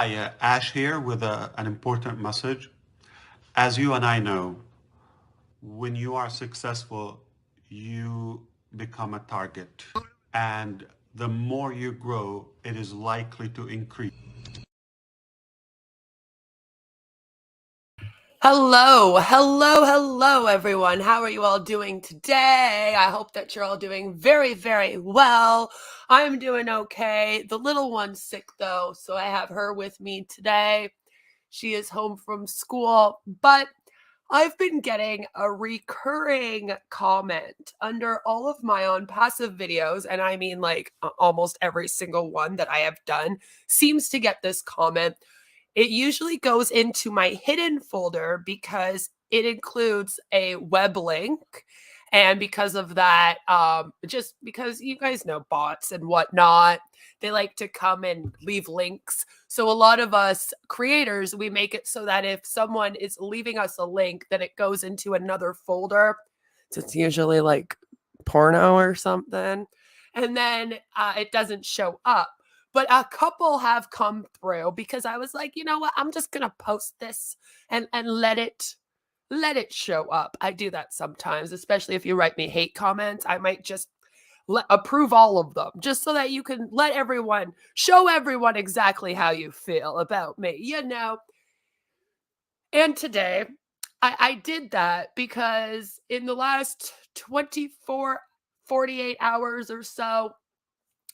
Hi, Ash here with an important message. As you and I know, when you are successful, you become a target. And the more you grow, it is likely to increase. Hello, everyone. How are you all doing today? I hope that you're all doing very, very well. I'm doing okay. The little one's sick though, so I have her with me today. She is home from school, but I've been getting a recurring comment under all of my on passive videos, and I mean like almost every single one that I have done seems to get this comment. It usually goes into my hidden folder because it includes a web link. And because of that, just because you guys know bots and whatnot, they like to come and leave links. So a lot of us creators, we make it so that if someone is leaving us a link, then it goes into another folder. So it's usually like porno or something. And then it doesn't show up. But a couple have come through because I was like, you know what? I'm just gonna post this and let it show up. I do that sometimes, especially if you write me hate comments. I might just approve all of them just so that you can show everyone exactly how you feel about me, you know. And today I did that because in the last 24, 48 hours or so,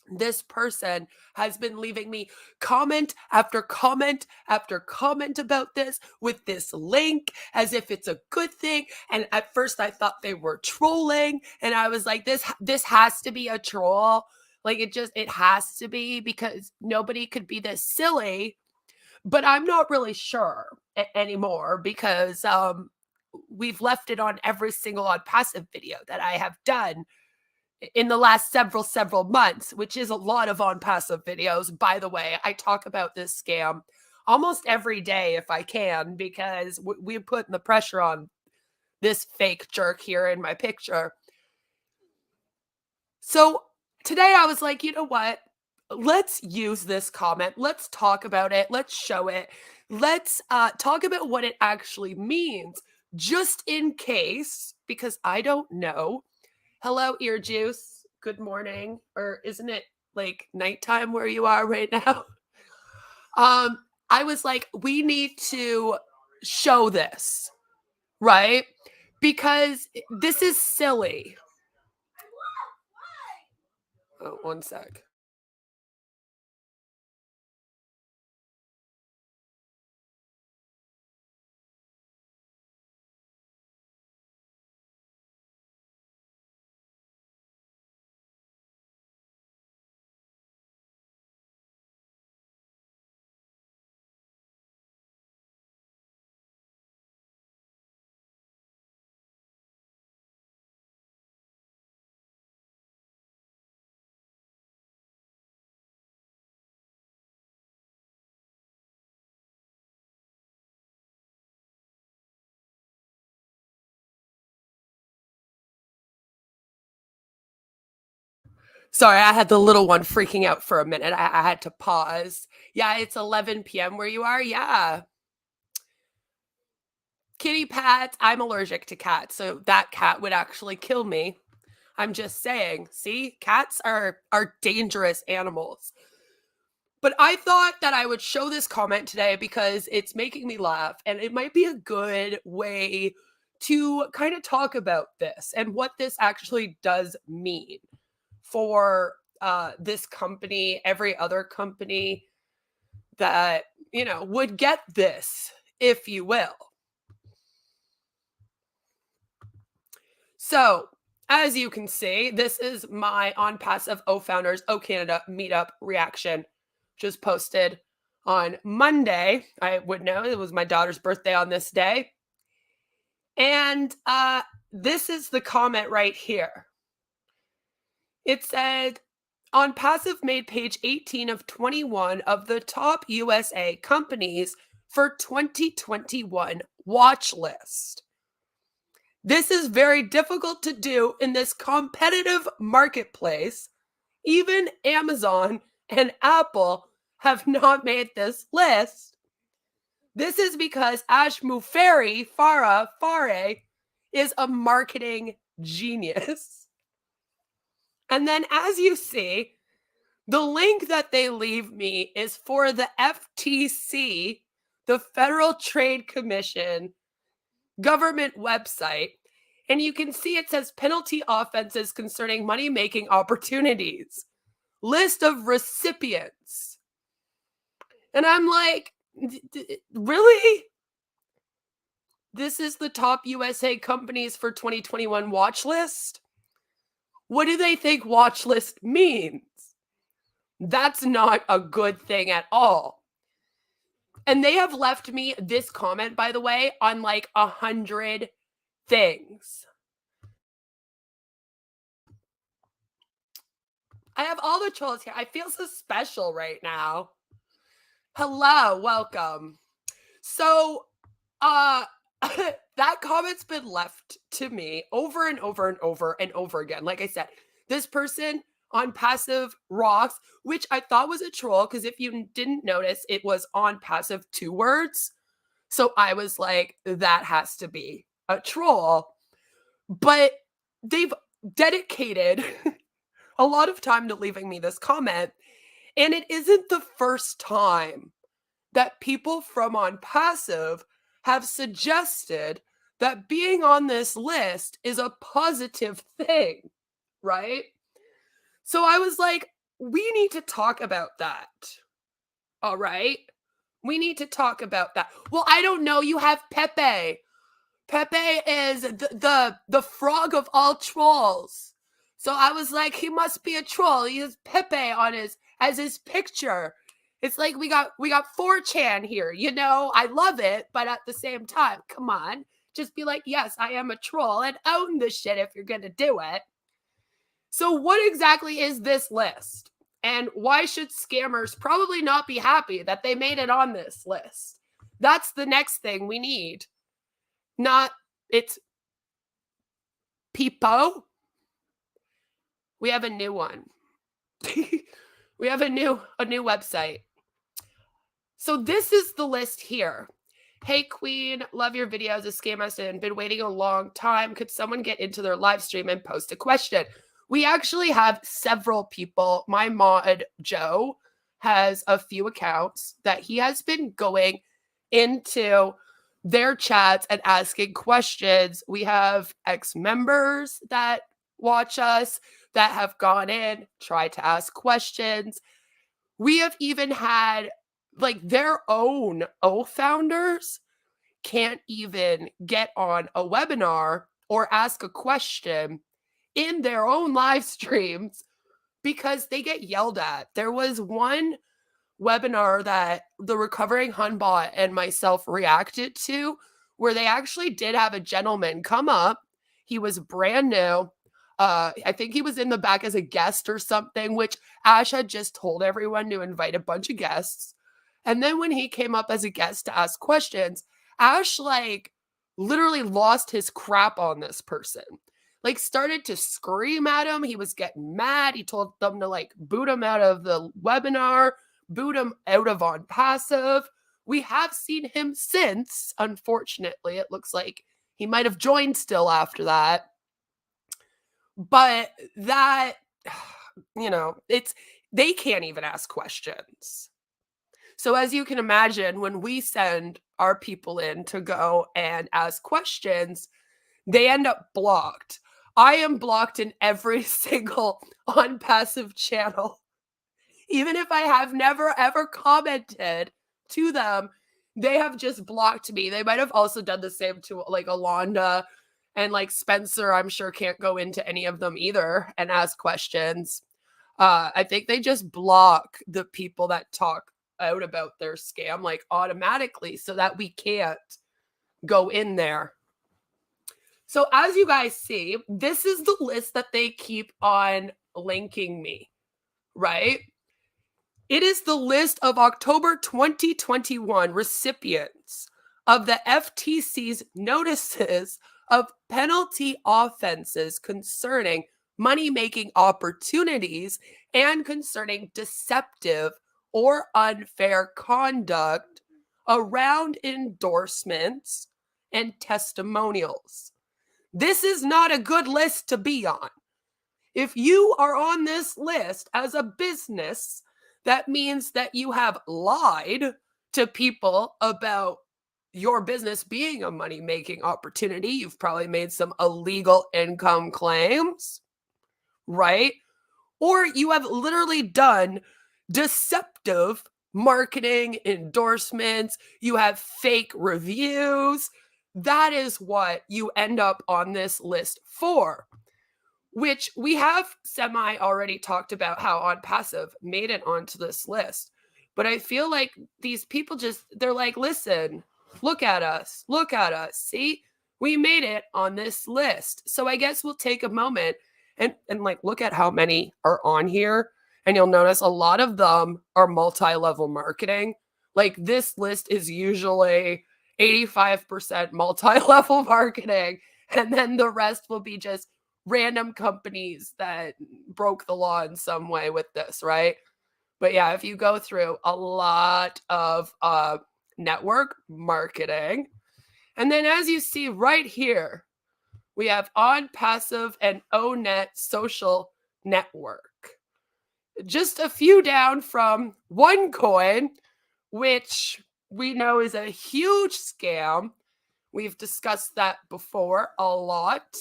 this person has been leaving me comment after comment after comment about this with this link as if it's a good thing. And at first I thought they were trolling, and I was like, this has to be a troll. Like it has to be, because nobody could be this silly. But I'm not really sure anymore because we've left it on every single on passive video that I have done in the last several months, which is a lot of on passive videos. By the way, I talk about this scam almost every day if I can, because we're putting the pressure on this fake jerk here in my picture. So today I was like, you know what? Let's use this comment. Let's talk about it. Let's show it. Let's talk about what it actually means, just in case, because I don't know. Hello, ear juice. Good morning. Or isn't it like nighttime where you are right now? I was like, we need to show this, right? Because this is silly. Oh, one sec. Sorry, I had the little one freaking out for a minute. I had to pause. Yeah, it's 11 p.m. where you are. Yeah. Kitty Pat, I'm allergic to cats, so that cat would actually kill me. I'm just saying. See, cats are dangerous animals. But I thought that I would show this comment today because it's making me laugh, and it might be a good way to kind of talk about this and what this actually does mean for this company, every other company that, would get this, if you will. So, as you can see, this is my on passive O Founders O Canada meetup reaction, just posted on Monday. I would know it was my daughter's birthday on this day. And this is the comment right here. It said, on passive made page 18 of 21 of the top USA companies for 2021 watch list. This is very difficult to do in this competitive marketplace. Even Amazon and Apple have not made this list, this is because Ash Mufari Farah Fare is a marketing genius. And then as you see, the link that they leave me is for the FTC, the Federal Trade Commission government website. And you can see it says penalty offenses concerning money-making opportunities. List of recipients. And I'm like, really? This is the top USA companies for 2021 watch list? What do they think watch list means? That's not a good thing at all. And they have left me this comment, by the way, on like 100 things. I have all the trolls here. I feel so special right now. Hello, welcome. So, that comment's been left to me over and over and over and over again. Like I said, this person on Passive Rocks, which I thought was a troll, because if you didn't notice, it was on Passive 2 words. So I was like, that has to be a troll. But they've dedicated a lot of time to leaving me this comment. And it isn't the first time that people from on Passive have suggested that being on this list is a positive thing, right? So I was like, we need to talk about that. All right? We need to talk about that. Well, I don't know. You have Pepe. Pepe is the frog of all trolls. So I was like, he must be a troll. He has Pepe on as his picture. It's like we got 4chan here, you know? I love it, but at the same time, come on. Just be like, yes, I am a troll, and own this shit if you're going to do it. So what exactly is this list? And why should scammers probably not be happy that they made it on this list? That's the next thing we need. It's Peepo. We have a new one. We have a new website. So this is the list here. Hey, Queen, love your videos. A scam has been waiting a long time. Could someone get into their live stream and post a question? We actually have several people. My mod, Joe, has a few accounts that he has been going into their chats and asking questions. We have ex-members that watch us that have gone in, tried to ask questions. We have even had like their own founders can't even get on a webinar or ask a question in their own live streams because they get yelled at. There was one webinar that the Recovering Hunbot and myself reacted to where they actually did have a gentleman come up. He was brand new. I think he was in the back as a guest or something, which Ash had just told everyone to invite a bunch of guests. And then when he came up as a guest to ask questions, Ash like literally lost his crap on this person. Like started to scream at him. He was getting mad. He told them to like boot him out of the webinar, boot him out of on Passive. We have seen him since. Unfortunately, it looks like he might have joined still after that. But that, you know, they can't even ask questions. So as you can imagine, when we send our people in to go and ask questions, they end up blocked. I am blocked in every single on Passive channel. Even if I have never ever commented to them, they have just blocked me. They might have also done the same to like Alonda and like Spencer. I'm sure can't go into any of them either and ask questions. I think they just block the people that talk out about their scam like automatically so that we can't go in there. So as you guys see, this is the list that they keep on linking me, right? It is the list of October 2021 recipients of the FTC's notices of penalty offenses concerning money-making opportunities and concerning deceptive or unfair conduct around endorsements and testimonials. This is not a good list to be on. If you are on this list as a business, that means that you have lied to people about your business being a money making opportunity. You've probably made some illegal income claims, right? Or you have literally done deceptive marketing, endorsements, you have fake reviews. That is what you end up on this list for, which we have semi already talked about how OnPassive made it onto this list. But I feel like these people they're like, listen, look at us, see, we made it on this list. So I guess we'll take a moment and like look at how many are on here. And you'll notice a lot of them are multi-level marketing. Like this list is usually 85% multi-level marketing. And then the rest will be just random companies that broke the law in some way with this, right? But yeah, if you go through a lot of network marketing, and then as you see right here, we have OnPassive and ONET social network. Just a few down from OneCoin, which we know is a huge scam. We've discussed that before a lot.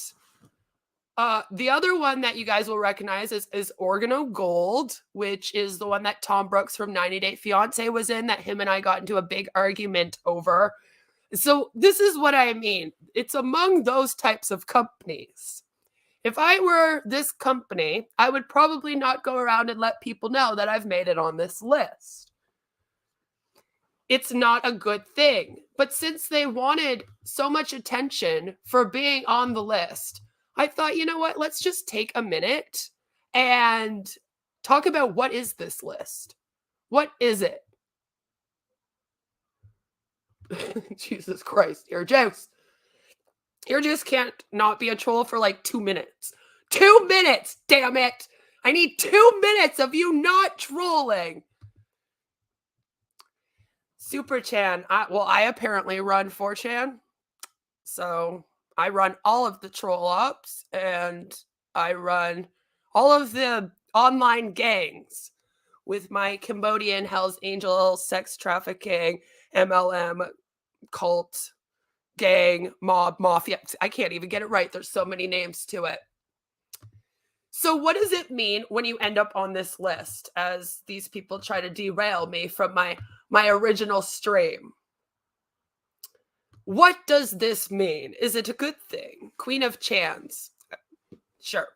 The other one that you guys will recognize is Organo Gold, which is the one that Tom Brooks from 90 Day Fiance was in, that him and I got into a big argument over. So this is what I mean. It's among those types of companies. If I were this company, I would probably not go around and let people know that I've made it on this list. It's not a good thing. But since they wanted so much attention for being on the list, I thought, you know what? Let's just take a minute and talk about what is this list? What is it? Jesus Christ, Earjuice. Earjuice can't not be a troll for like 2 minutes. 2 minutes, damn it. I need 2 minutes of you not trolling. Super Chan. I apparently run 4chan. So I run all of the troll ops and I run all of the online gangs with my Cambodian Hells Angels, sex trafficking, MLM, cult, gang, mob, mafia. I can't even get it right. There's so many names to it. So what does it mean when you end up on this list, as these people try to derail me from my original stream? What does this mean? Is it a good thing? Queen of Chans. Sure.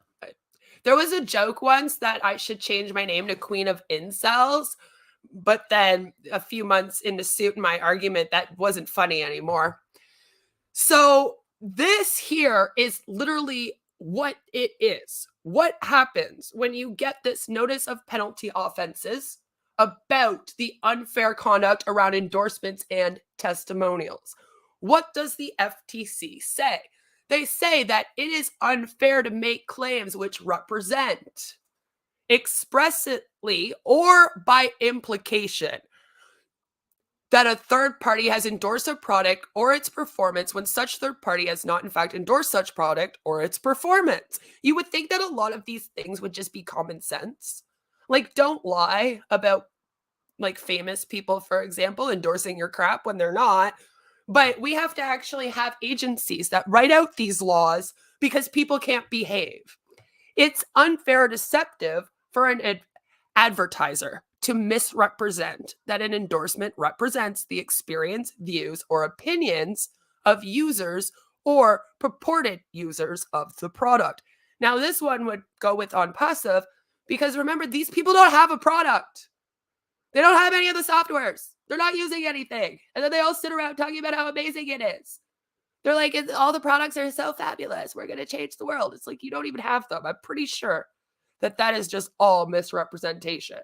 There was a joke once that I should change my name to Queen of Incels, but then a few months into suiting my argument, that wasn't funny anymore. So this here is literally what it is. What happens when you get this notice of penalty offenses about the unfair conduct around endorsements and testimonials? What does the FTC say? They say that it is unfair to make claims which represent expressly or by implication that a third party has endorsed a product or its performance when such third party has not in fact endorsed such product or its performance. You would think that a lot of these things would just be common sense. Like, don't lie about like famous people, for example, endorsing your crap when they're not. But we have to actually have agencies that write out these laws because people can't behave. It's unfair or deceptive for an advertiser to misrepresent that an endorsement represents the experience, views, or opinions of users or purported users of the product. Now, this one would go with OnPassive because remember, these people don't have a product. They don't have any of the softwares. They're not using anything. And then they all sit around talking about how amazing it is. They're like, all the products are so fabulous. We're going to change the world. It's like, you don't even have them. I'm pretty sure that is just all misrepresentation,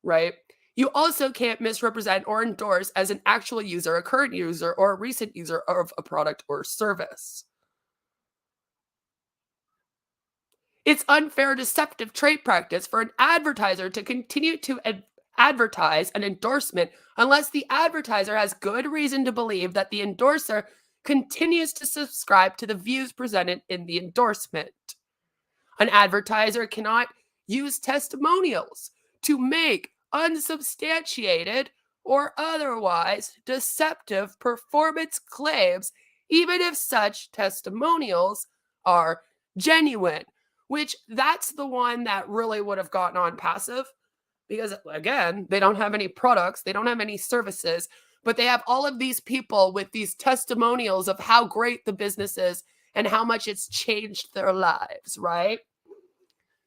right? You also can't misrepresent or endorse as an actual user, a current user, or a recent user of a product or service. It's unfair, deceptive trade practice for an advertiser to continue to advertise an endorsement unless the advertiser has good reason to believe that the endorser continues to subscribe to the views presented in the endorsement. An advertiser cannot use testimonials to make unsubstantiated or otherwise deceptive performance claims, even if such testimonials are genuine, which that's the one that really would have gotten on passive because, again, they don't have any products, they don't have any services, but they have all of these people with these testimonials of how great the business is and how much it's changed their lives, right?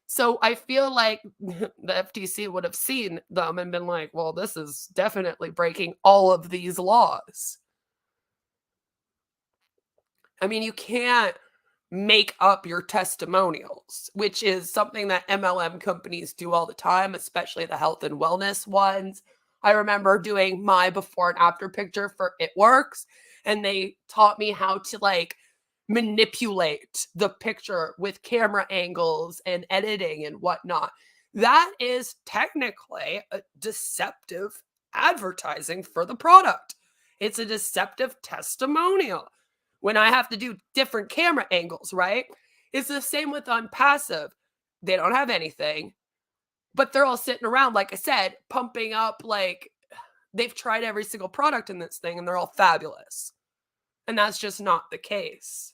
So I feel like the FTC would have seen them and been like, well, this is definitely breaking all of these laws. I mean, you can't make up your testimonials, which is something that MLM companies do all the time, especially the health and wellness ones. I remember doing my before and after picture for It Works, and they taught me how to like manipulate the picture with camera angles and editing and whatnot. That is technically a deceptive advertising for the product. It's a deceptive testimonial when I have to do different camera angles, right? It's the same with Unpassive. They don't have anything, but they're all sitting around, like I said, pumping up like they've tried every single product in this thing and they're all fabulous. And that's just not the case.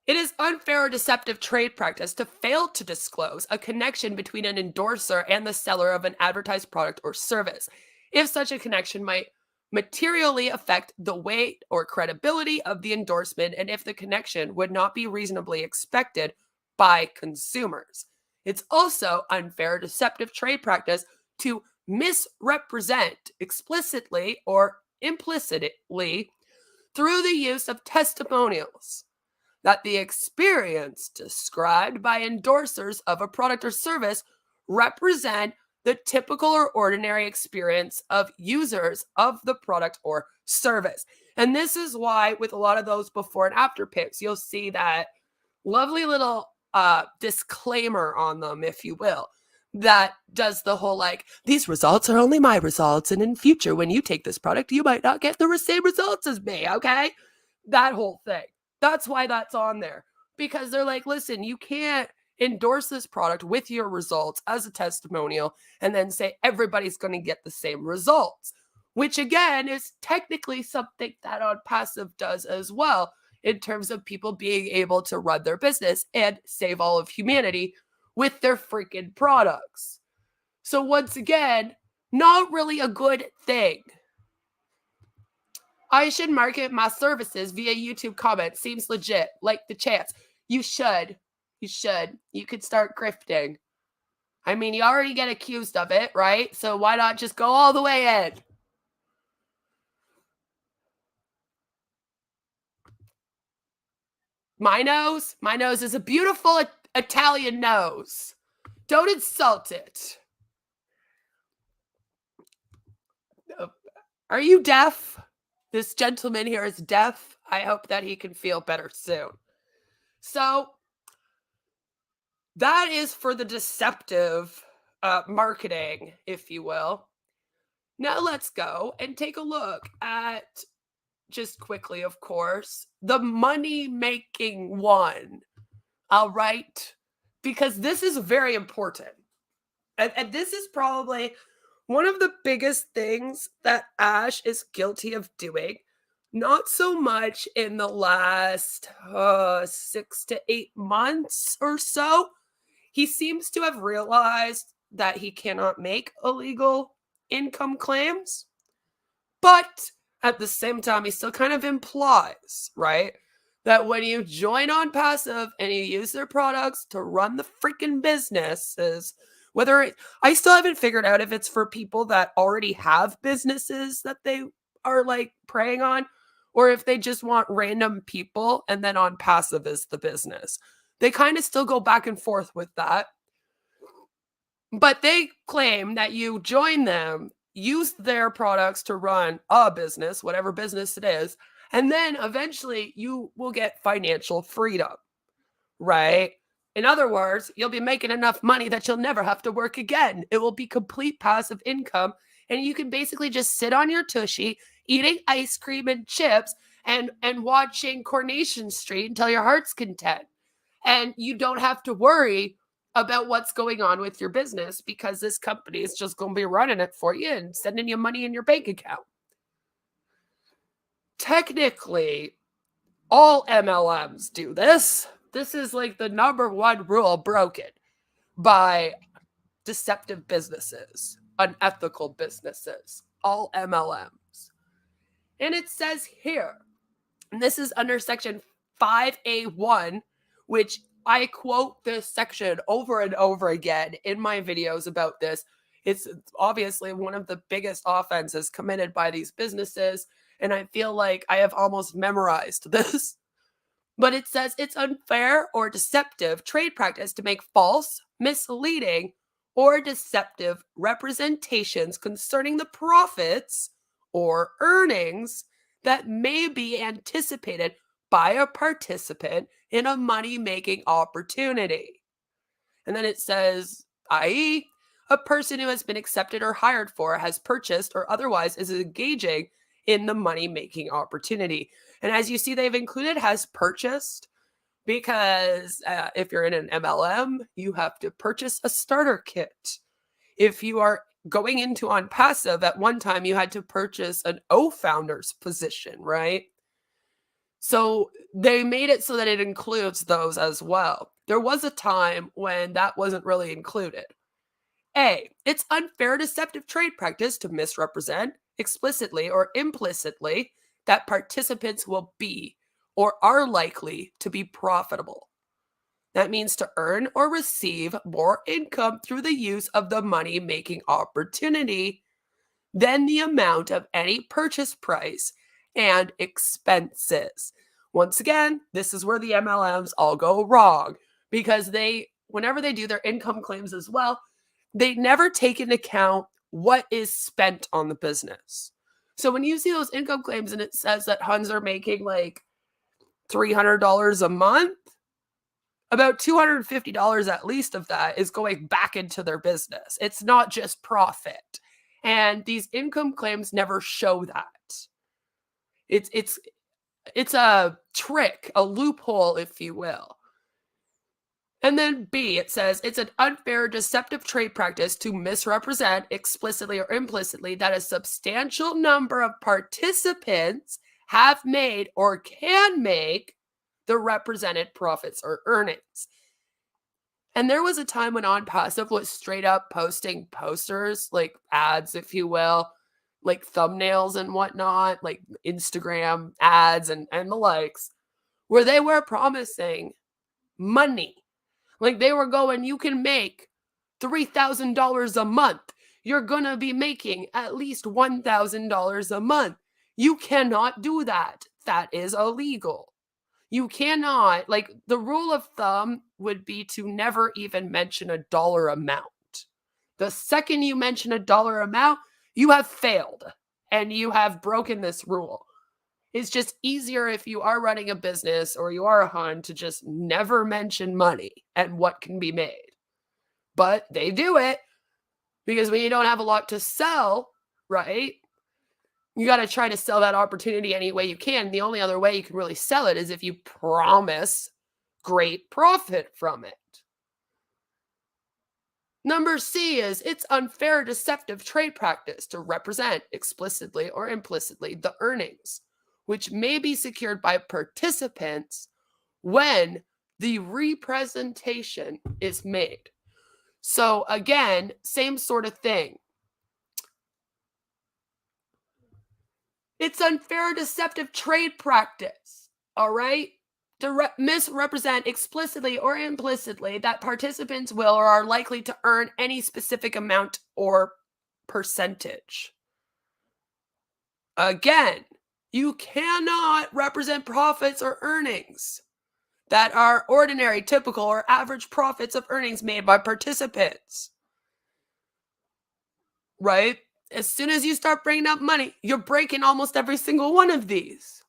It is unfair or deceptive trade practice to fail to disclose a connection between an endorser and the seller of an advertised product or service, if such a connection might materially affect the weight or credibility of the endorsement and if the connection would not be reasonably expected by consumers. It's also unfair or deceptive trade practice to misrepresent explicitly or implicitly through the use of testimonials that the experience described by endorsers of a product or service represent the typical or ordinary experience of users of the product or service. And this is why with a lot of those before and after pics, you'll see that lovely little disclaimer on them, if you will, that does the whole like, these results are only my results. And in future, when you take this product, you might not get the same results as me. Okay. That whole thing. That's why that's on there, because they're like, listen, you can't endorse this product with your results as a testimonial and then say everybody's going to get the same results, which again is technically something that Unpassive does as well in terms of people being able to run their business and save all of humanity with their freaking products. So once again, not really a good thing. I should market my services via YouTube comments. Seems legit. Like the chance. You should. You should. You could start grifting. I mean, you already get accused of it, right? So why not just go all the way in? My nose is a beautiful Italian nose. Don't insult it. Are you deaf? This gentleman here is deaf. I hope that he can feel better soon. So that is for the deceptive marketing, if you will. Now let's go and take a look at, just quickly, of course, the money-making one. All right? Because this is very important. And this is probably one of the biggest things that Ash is guilty of doing. Not so much in the last 6 to 8 months or so. He seems to have realized that he cannot make illegal income claims. But at the same time, he still kind of implies, right, that when you join Unpassive and you use their products to run the freaking businesses, I still haven't figured out if it's for people that already have businesses that they are like preying on, or if they just want random people and then Unpassive is the business. They kind of still go back and forth with that. But they claim that you join them, use their products to run a business, whatever business it is, and then eventually you will get financial freedom, right? In other words, you'll be making enough money that you'll never have to work again. It will be complete passive income. And you can basically just sit on your tushy, eating ice cream and chips and watching Coronation Street until your heart's content. And you don't have to worry about what's going on with your business because this company is just going to be running it for you and sending you money in your bank account. Technically, all MLMs do this. This is like the number one rule broken by deceptive businesses, unethical businesses, all MLMs. And it says here, and this is under section 5A1, which I quote this section over and over again in my videos about this. It's obviously one of the biggest offenses committed by these businesses, and I feel like I have almost memorized this. But it says it's unfair or deceptive trade practice to make false, misleading, or deceptive representations concerning the profits or earnings that may be anticipated by a participant in a money-making opportunity. And then it says, i.e., a person who has been accepted or hired for, has purchased, or otherwise is engaging in the money-making opportunity. And as you see, they've included has purchased because if you're in an MLM, you have to purchase a starter kit. If you are going into on passive, at one time you had to purchase an O-founder's position, right? So they made it so that it includes those as well. There was a time when that wasn't really included. A, it's unfair deceptive trade practice to misrepresent explicitly or implicitly that participants will be or are likely to be profitable. That means to earn or receive more income through the use of the money-making opportunity than the amount of any purchase price and expenses. Once again, this is where the MLMs all go wrong because whenever they do their income claims as well, they never take into account what is spent on the business. So when you see those income claims and it says that Huns are making like $300 a month, about $250 at least of that is going back into their business. It's not just profit. And these income claims never show that. It's a trick, a loophole, if you will. And then B, it says it's an unfair, deceptive trade practice to misrepresent explicitly or implicitly that a substantial number of participants have made or can make the represented profits or earnings. And there was a time when On Passive was straight up posting posters, like ads, if you will, like thumbnails and whatnot, like Instagram ads and the likes, where they were promising money. Like they were going, you can make $3,000 a month. You're going to be making at least $1,000 a month. You cannot do that. That is illegal. You cannot, like the rule of thumb would be to never even mention a dollar amount. The second you mention a dollar amount, you have failed and you have broken this rule. It's just easier if you are running a business or you are a Hun to just never mention money and what can be made. But they do it because when you don't have a lot to sell, right? You got to try to sell that opportunity any way you can. The only other way you can really sell it is if you promise great profit from it. Number C is it's unfair, deceptive trade practice to represent explicitly or implicitly the earnings, which may be secured by participants when the representation is made. So again, same sort of thing. It's unfair, deceptive trade practice, all right? To misrepresent explicitly or implicitly that participants will or are likely to earn any specific amount or percentage. Again, you cannot represent profits or earnings that are ordinary, typical, or average profits of earnings made by participants. Right? As soon as you start bringing up money, you're breaking almost every single one of these.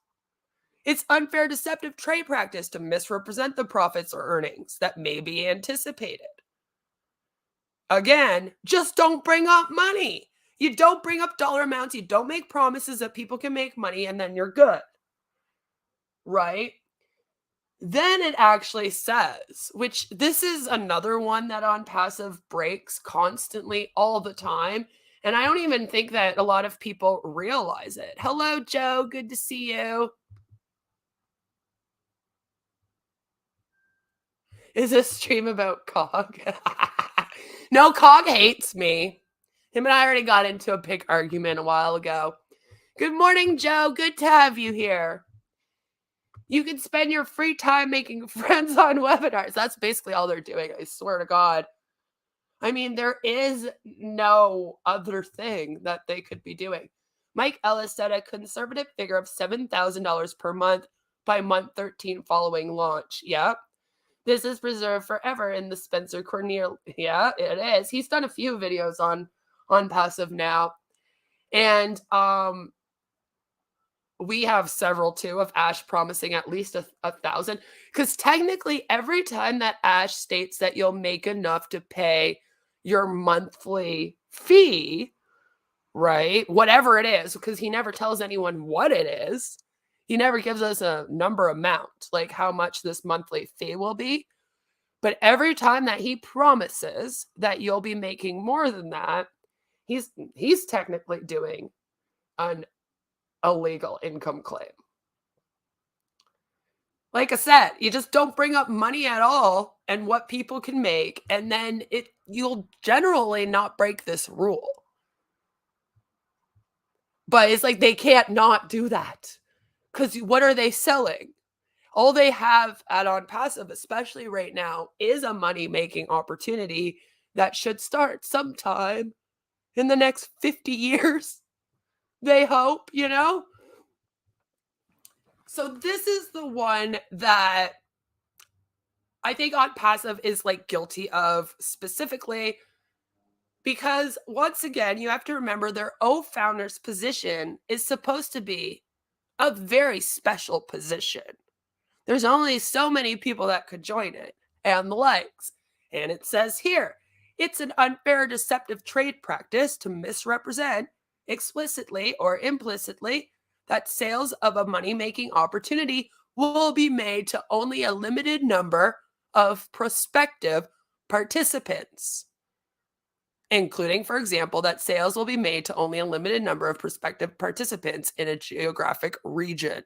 It's unfair, deceptive trade practice to misrepresent the profits or earnings that may be anticipated. Again, just don't bring up money. You don't bring up dollar amounts. You don't make promises that people can make money and then you're good. Right? Then it actually says, which this is another one that on passive breaks constantly all the time. And I don't even think that a lot of people realize it. Hello, Joe. Good to see you. Is this stream about Cog? No, Cog hates me. Him and I already got into a big argument a while ago. Good morning, Joe. Good to have you here. You can spend your free time making friends on webinars. That's basically all they're doing, I swear to God. I mean, there is no other thing that they could be doing. Mike Ellis said a conservative figure of $7,000 per month by month 13 following launch. Yep. This is preserved forever in the Spencer Cornelius. Yeah, it is. He's done a few videos on passive now. And we have several too of Ash promising at least 1,000. Because technically, every time that Ash states that you'll make enough to pay your monthly fee, right? Whatever it is, because he never tells anyone what it is. He never gives us a number amount, like how much this monthly fee will be. But every time that he promises that you'll be making more than that, he's technically doing an illegal income claim. Like I said, you just don't bring up money at all and what people can make, and then you'll generally not break this rule. But it's like they can't not do that. Because what are they selling? All they have at On Passive, especially right now, is a money-making opportunity that should start sometime in the next 50 years. They hope, you know? So this is the one that I think On Passive is like guilty of specifically because once again, you have to remember their O founder's position is supposed to be a very special position. There's only so many people that could join it and the likes. And it says here, it's an unfair, deceptive trade practice to misrepresent explicitly or implicitly that sales of a money-making opportunity will be made to only a limited number of prospective participants, including, for example, that sales will be made to only a limited number of prospective participants in a geographic region.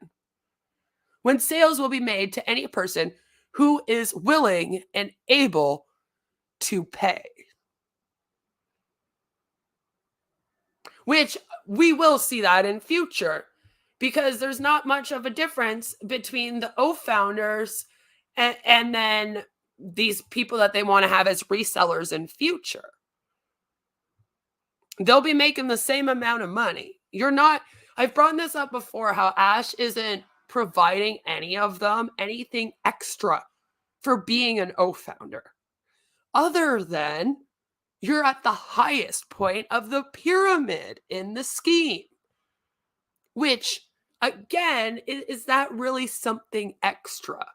When sales will be made to any person who is willing and able to pay. Which we will see that in future because there's not much of a difference between the O founders and then these people that they want to have as resellers in future. They'll be making the same amount of money. I've brought this up before, how Ash isn't providing any of them anything extra for being an O founder, other than you're at the highest point of the pyramid in the scheme. Which, again, is that really something extra?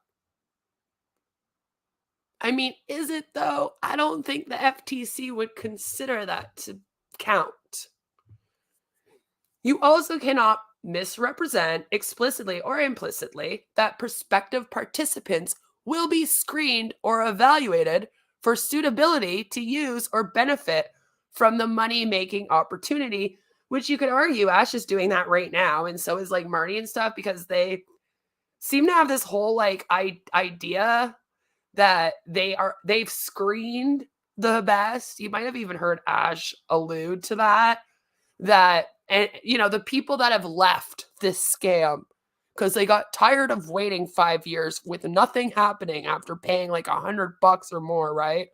I mean, is it though? I don't think the FTC would consider that to count. You also cannot misrepresent explicitly or implicitly that prospective participants will be screened or evaluated for suitability to use or benefit from the money-making opportunity, which you could argue Ash is doing that right now, and so is like Marty and stuff, because they seem to have this whole like idea that they've screened the best. You might have even heard Ash allude to that. And you know, the people that have left this scam because they got tired of waiting 5 years with nothing happening after paying like $100 or more, right?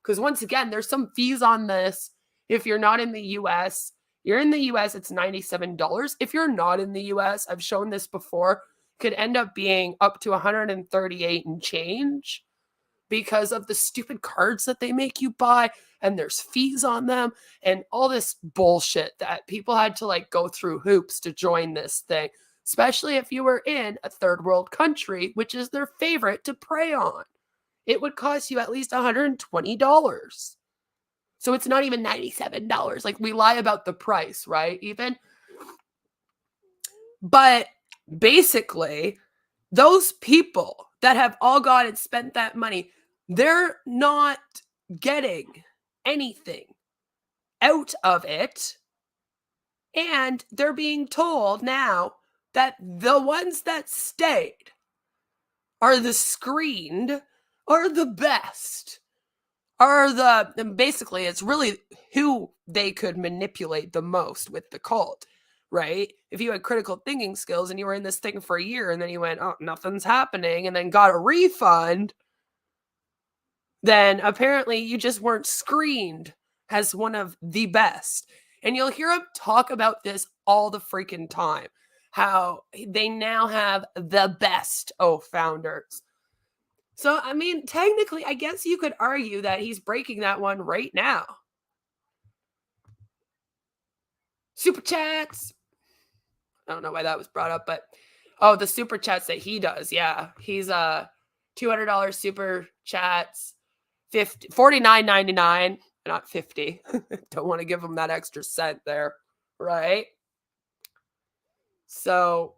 Because once again, there's some fees on this. If you're not in the US, you're in the US, it's $97. If you're not in the US, I've shown this before, could end up being up to $138 and change because of the stupid cards that they make you buy, and there's fees on them and all this bullshit that people had to like go through hoops to join this thing. especially if you were in a third world country, which is their favorite to prey on. It would cost you at least $120. So it's not even $97. Like, we lie about the price, right? Even. But basically, those people that have all gone and spent that money, they're not getting anything out of it. And they're being told now that the ones that stayed are the screened, are the best, and basically it's really who they could manipulate the most with the cult, right? If you had critical thinking skills and you were in this thing for a year and then you went, oh, nothing's happening, and then got a refund, then apparently you just weren't screened as one of the best. And you'll hear them talk about this all the freaking time, how they now have the best founders. So, I mean, technically, I guess you could argue that he's breaking that one right now. Super chats. I don't know why that was brought up, but the super chats that he does. Yeah, he's $200 super chats, $49.99, not 50. Don't want to give him that extra cent there, right? So,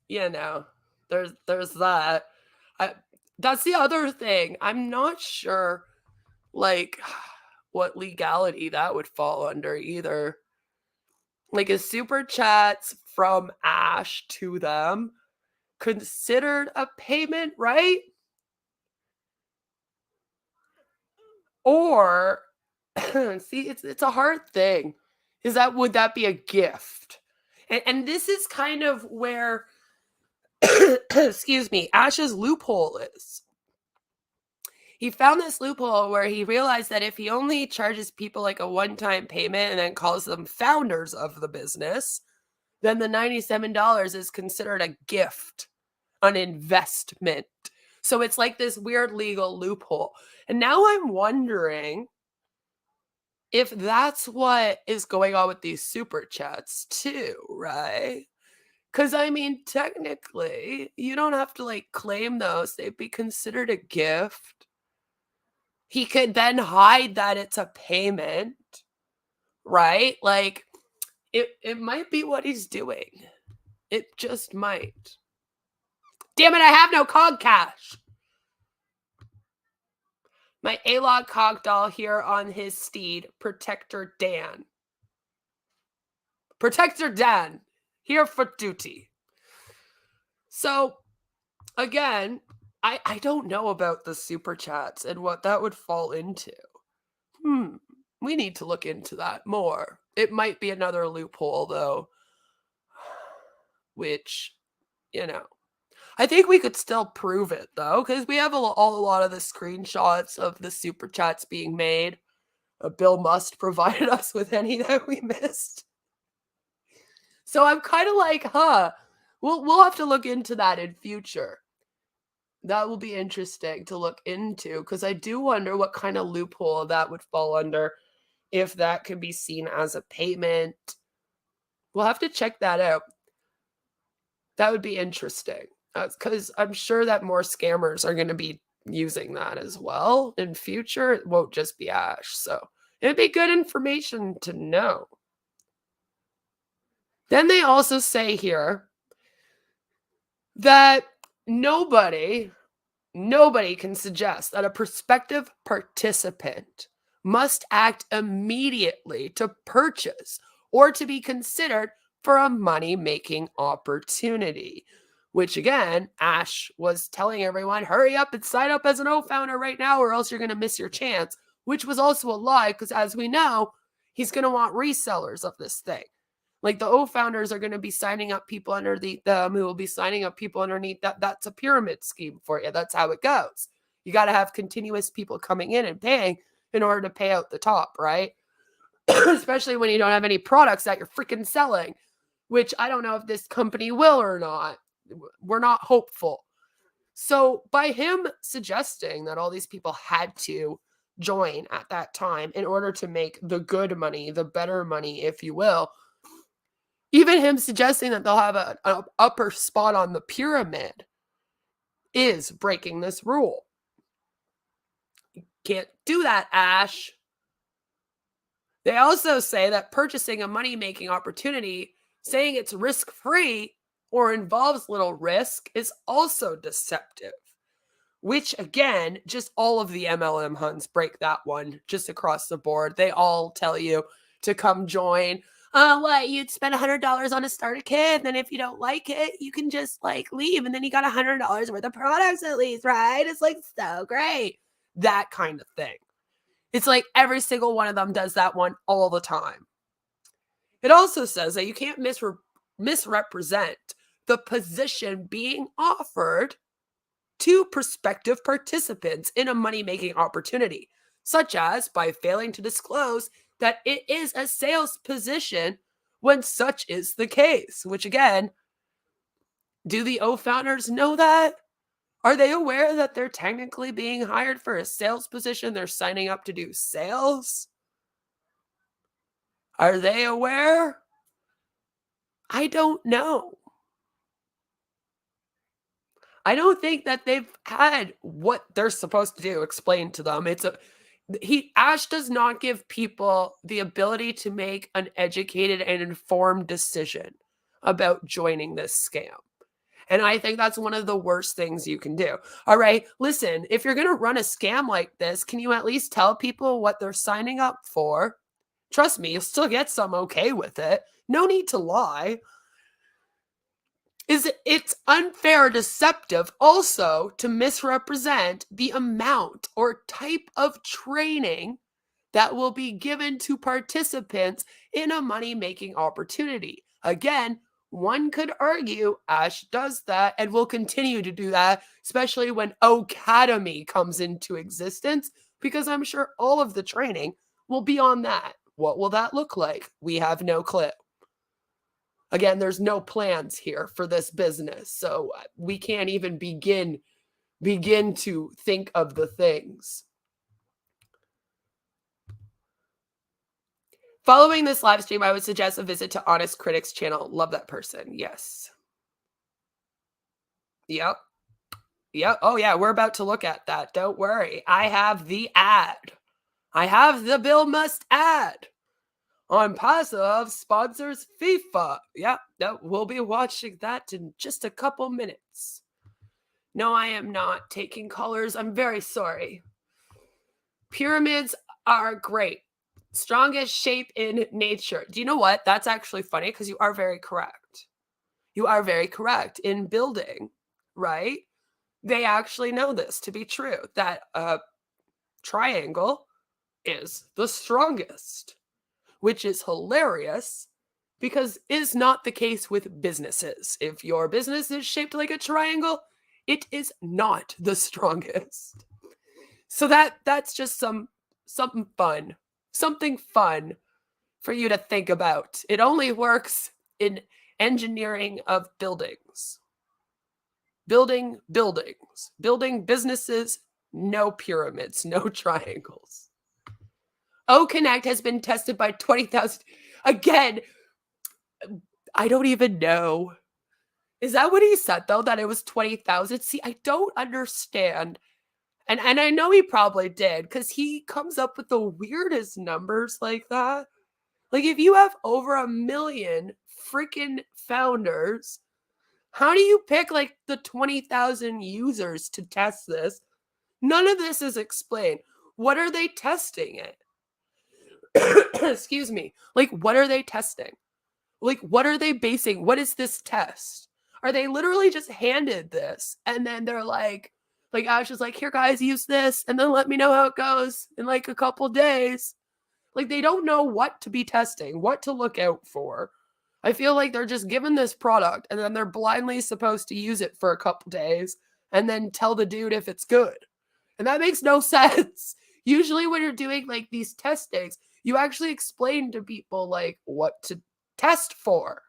there's that. That's the other thing. I'm not sure, like, what legality that would fall under either. Like, is super chats from Ash to them considered a payment, right? Or, see, it's a hard thing. Would that be a gift? And this is kind of where, excuse me, Ash's loophole is. He found this loophole where he realized that if he only charges people like a one-time payment and then calls them founders of the business, then the $97 is considered a gift, an investment. So it's like this weird legal loophole. And now I'm wondering if that's what is going on with these super chats too, right? Because, I mean, technically, you don't have to, like, claim those. They'd be considered a gift. He could then hide that it's a payment, right? Like, it might be what he's doing. It just might. Damn it, I have no cog cash. My A-Log cog doll here on his steed, Protector Dan. Protector Dan, here for duty. So, again, I don't know about the super chats and what that would fall into. We need to look into that more. It might be another loophole, though, which, I think we could still prove it, though, because we have a lot of the screenshots of the super chats being made. Bill Must provided us with any that we missed. So I'm kind of like, we'll have to look into that in future. That will be interesting to look into, because I do wonder what kind of loophole that would fall under, if that could be seen as a payment. We'll have to check that out. That would be interesting, because I'm sure that more scammers are going to be using that as well in future. It won't just be Ash. So it'd be good information to know. Then they also say here that nobody can suggest that a prospective participant must act immediately to purchase or to be considered for a money-making opportunity. Which, again, Ash was telling everyone, hurry up and sign up as an O-founder right now or else you're going to miss your chance, which was also a lie, because as we know, he's going to want resellers of this thing. Like, the O-founders are going to be signing up people underneath them who will be signing up people underneath that. That's a pyramid scheme for you. That's how it goes. You got to have continuous people coming in and paying in order to pay out the top, right? Especially when you don't have any products that you're freaking selling, which I don't know if this company will or not. We're not hopeful. So by him suggesting that all these people had to join at that time in order to make the good money, the better money, if you will, Even him suggesting that they'll have an upper spot on the pyramid is breaking this rule. You can't do that, Ash. They also say that purchasing a money-making opportunity, saying it's risk-free or involves little risk, is also deceptive. Which, again, just all of the MLM hunts break that one just across the board. They all tell you to come join. What, you'd spend $100 on a starter kit, and then if you don't like it, you can just, like, leave, and then you got $100 worth of products at least, right? It's, like, so great. That kind of thing. It's like every single one of them does that one all the time. It also says that you can't misrepresent the position being offered to prospective participants in a money-making opportunity, such as by failing to disclose that it is a sales position when such is the case. Which, again, do the O founders know that? Are they aware that they're technically being hired for a sales position? They're signing up to do sales? Are they aware? I don't know. I don't think that they've had what they're supposed to do explained to them. Ash does not give people the ability to make an educated and informed decision about joining this scam. And I think that's one of the worst things you can do. All right, listen, if you're going to run a scam like this, can you at least tell people what they're signing up for? Trust me, you'll still get some okay with it. No need to lie. It's unfair or deceptive also to misrepresent the amount or type of training that will be given to participants in a money-making opportunity. Again, one could argue Ash does that and will continue to do that, especially when Ocademy comes into existence, because I'm sure all of the training will be on that. What will that look like? We have no clue. Again, there's no plans here for this business, so we can't even begin to think of the things. Following this live stream, I would suggest a visit to Honest Critics channel. Love that person. Yes. Yep. Yep. Oh, yeah. We're about to look at that. Don't worry. I have the ad. I have the Bill Must ad on Positive sponsors FIFA. Yep. No, we'll be watching that in just a couple minutes. No, I am not taking colors. I'm very sorry. Pyramids are great. Strongest shape in nature. Do you know what? That's actually funny because you are very correct. You are very correct. In building, right? They actually know this to be true, that a triangle is the strongest, which is hilarious because is not the case with businesses. If your business is shaped like a triangle, it is not the strongest. So that's just something fun. Something fun for you to think about. It only works in engineering of buildings. Building buildings. Building businesses, no pyramids, no triangles. OConnect has been tested by 20,000. Again, I don't even know. Is that what he said, though, that it was 20,000? See, I don't understand. And I know he probably did because he comes up with the weirdest numbers like that. Like, if you have over 1 million freaking founders, how do you pick, like, the 20,000 users to test this? None of this is explained. What are they testing it? Excuse me. Like, what are they testing? Like, what are they basing? What is this test? Are they literally just handed this and then they're like Ash is like, here guys, use this and then let me know how it goes in like a couple days. Like, they don't know what to be testing, what to look out for. I feel like they're just given this product and then they're blindly supposed to use it for a couple days and then tell the dude if it's good. And that makes no sense. Usually when you're doing like these testings, you actually explain to people like what to test for.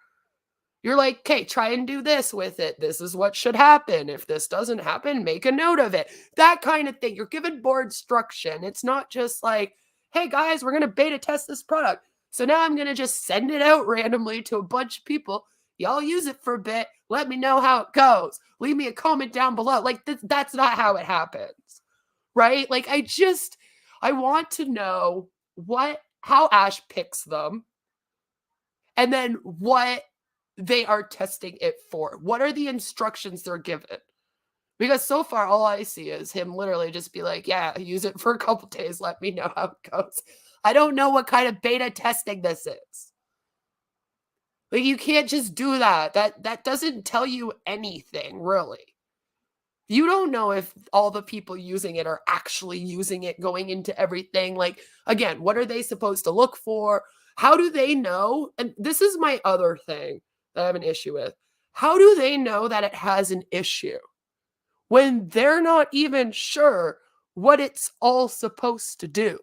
You're like, okay, try and do this with it. This is what should happen. If this doesn't happen, make a note of it. That kind of thing. You're given board instruction. It's not just like, hey guys, we're going to beta test this product. So now I'm going to just send it out randomly to a bunch of people. Y'all use it for a bit. Let me know how it goes. Leave me a comment down below. Like, that's not how it happens, right? Like, I want to know how Ash picks them, and then what they are testing it for. What are the instructions they're given? Because so far, all I see is him literally just be like, yeah, use it for a couple days. Let me know how it goes. I don't know what kind of beta testing this is. Like, you can't just do that. That doesn't tell you anything, really. You don't know if all the people using it are actually using it, going into everything. Like, again, what are they supposed to look for? How do they know? And this is my other thing that I have an issue with. How do they know that it has an issue when they're not even sure what it's all supposed to do?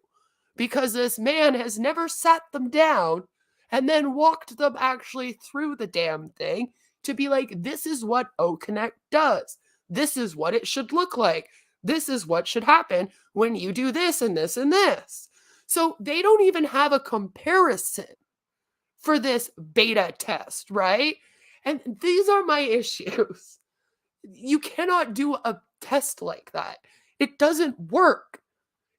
Because this man has never sat them down and then walked them actually through the damn thing to be like, this is what OConnect does. This is what it should look like. This is what should happen when you do this and this and this. So they don't even have a comparison for this beta test, right? And these are my issues. You cannot do a test like that. It doesn't work.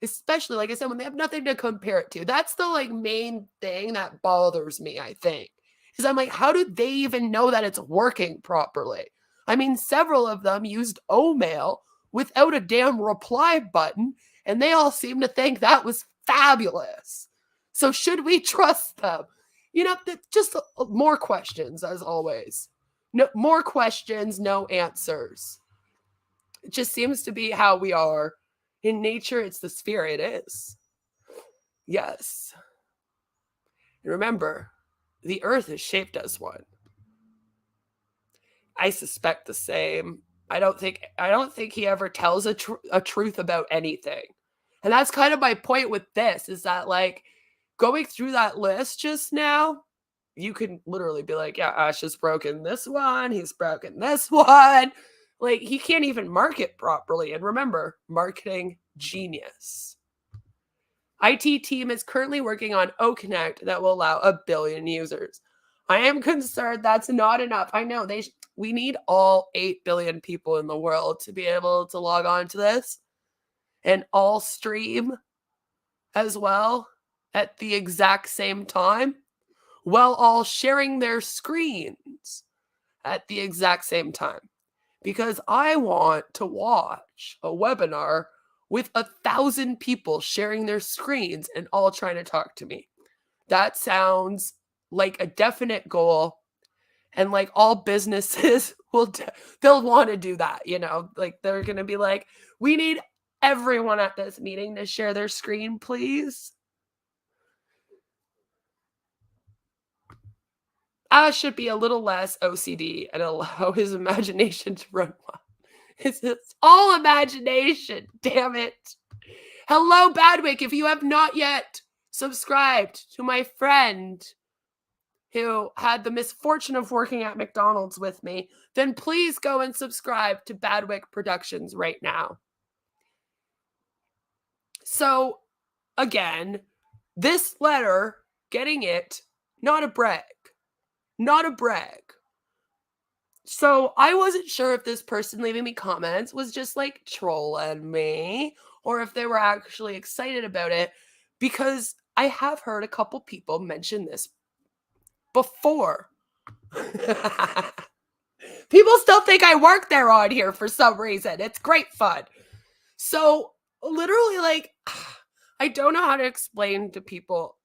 Especially, like I said, when they have nothing to compare it to. That's the like main thing that bothers me, I think. Is I'm like, how do they even know that it's working properly? I mean, several of them used Omail without a damn reply button, and they all seem to think that was fabulous. So should we trust them? You know, just more questions, as always. No more questions, no answers. It just seems to be how we are. In nature, it's the sphere it is. Yes. And remember, the earth is shaped as one. I suspect the same. I don't think he ever tells a truth about anything. And that's kind of my point with this, is that like going through that list just now, you can literally be like, yeah, Ash has broken this one, he's broken this one. Like, he can't even market properly. And remember, marketing genius. IT team is currently working on OConnect that will allow 1 billion users. I am concerned that's not enough. I know we need all 8 billion people in the world to be able to log on to this and all stream as well at the exact same time, while all sharing their screens at the exact same time. Because I want to watch a webinar with 1,000 people sharing their screens and all trying to talk to me. That sounds like a definite goal. And like all businesses they'll want to do that, you know, like they're going to be like, we need everyone at this meeting to share their screen, please. Ash should be a little less OCD and allow his imagination to run wild. It's all imagination, damn it. Hello, Badwick. If you have not yet subscribed to my friend who had the misfortune of working at McDonald's with me, then please go and subscribe to Badwick Productions right now. So, again, this letter, getting it, not a brag. Not a brag. So I wasn't sure if this person leaving me comments was just like trolling me or if they were actually excited about it, because I have heard a couple people mention this before. People still think I work there on here for some reason. It's great fun. So literally, like, I don't know how to explain to people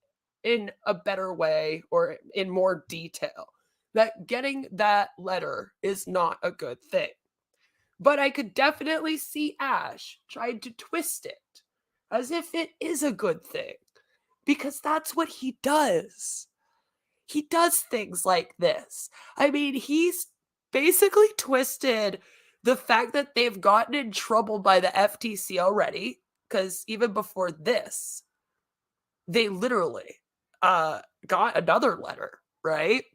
in a better way or in more detail that getting that letter is not a good thing. But I could definitely see Ash trying to twist it as if it is a good thing, because that's what he does. He does things like this. I mean, he's basically twisted the fact that they've gotten in trouble by the FTC already, because even before this, they literally got another letter, right?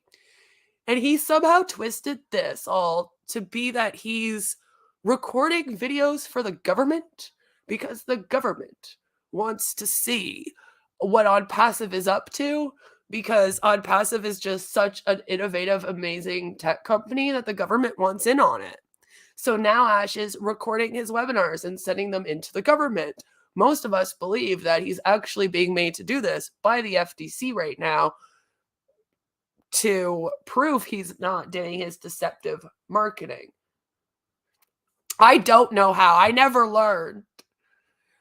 And he somehow twisted this all to be that he's recording videos for the government because the government wants to see what OnPassive is up to, because OnPassive is just such an innovative, amazing tech company that the government wants in on it. So now Ash is recording his webinars and sending them into the government. Most of us believe that he's actually being made to do this by the FTC right now to prove he's not doing his deceptive marketing. I don't know how. I never learned.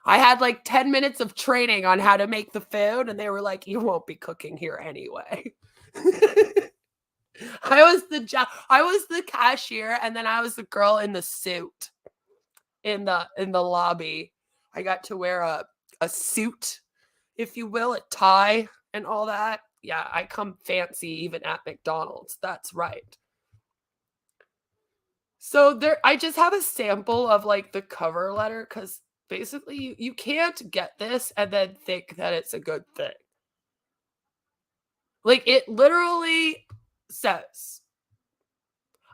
I had like 10 minutes of training on how to make the food, and they were like, you won't be cooking here anyway. I was the cashier, and then I was the girl in the suit in the lobby. I got to wear a suit, if you will, a tie and all that. Yeah, I come fancy even at McDonald's. That's right. So there, I just have a sample of like the cover letter, because basically you can't get this and then think that it's a good thing. Like, it literally says,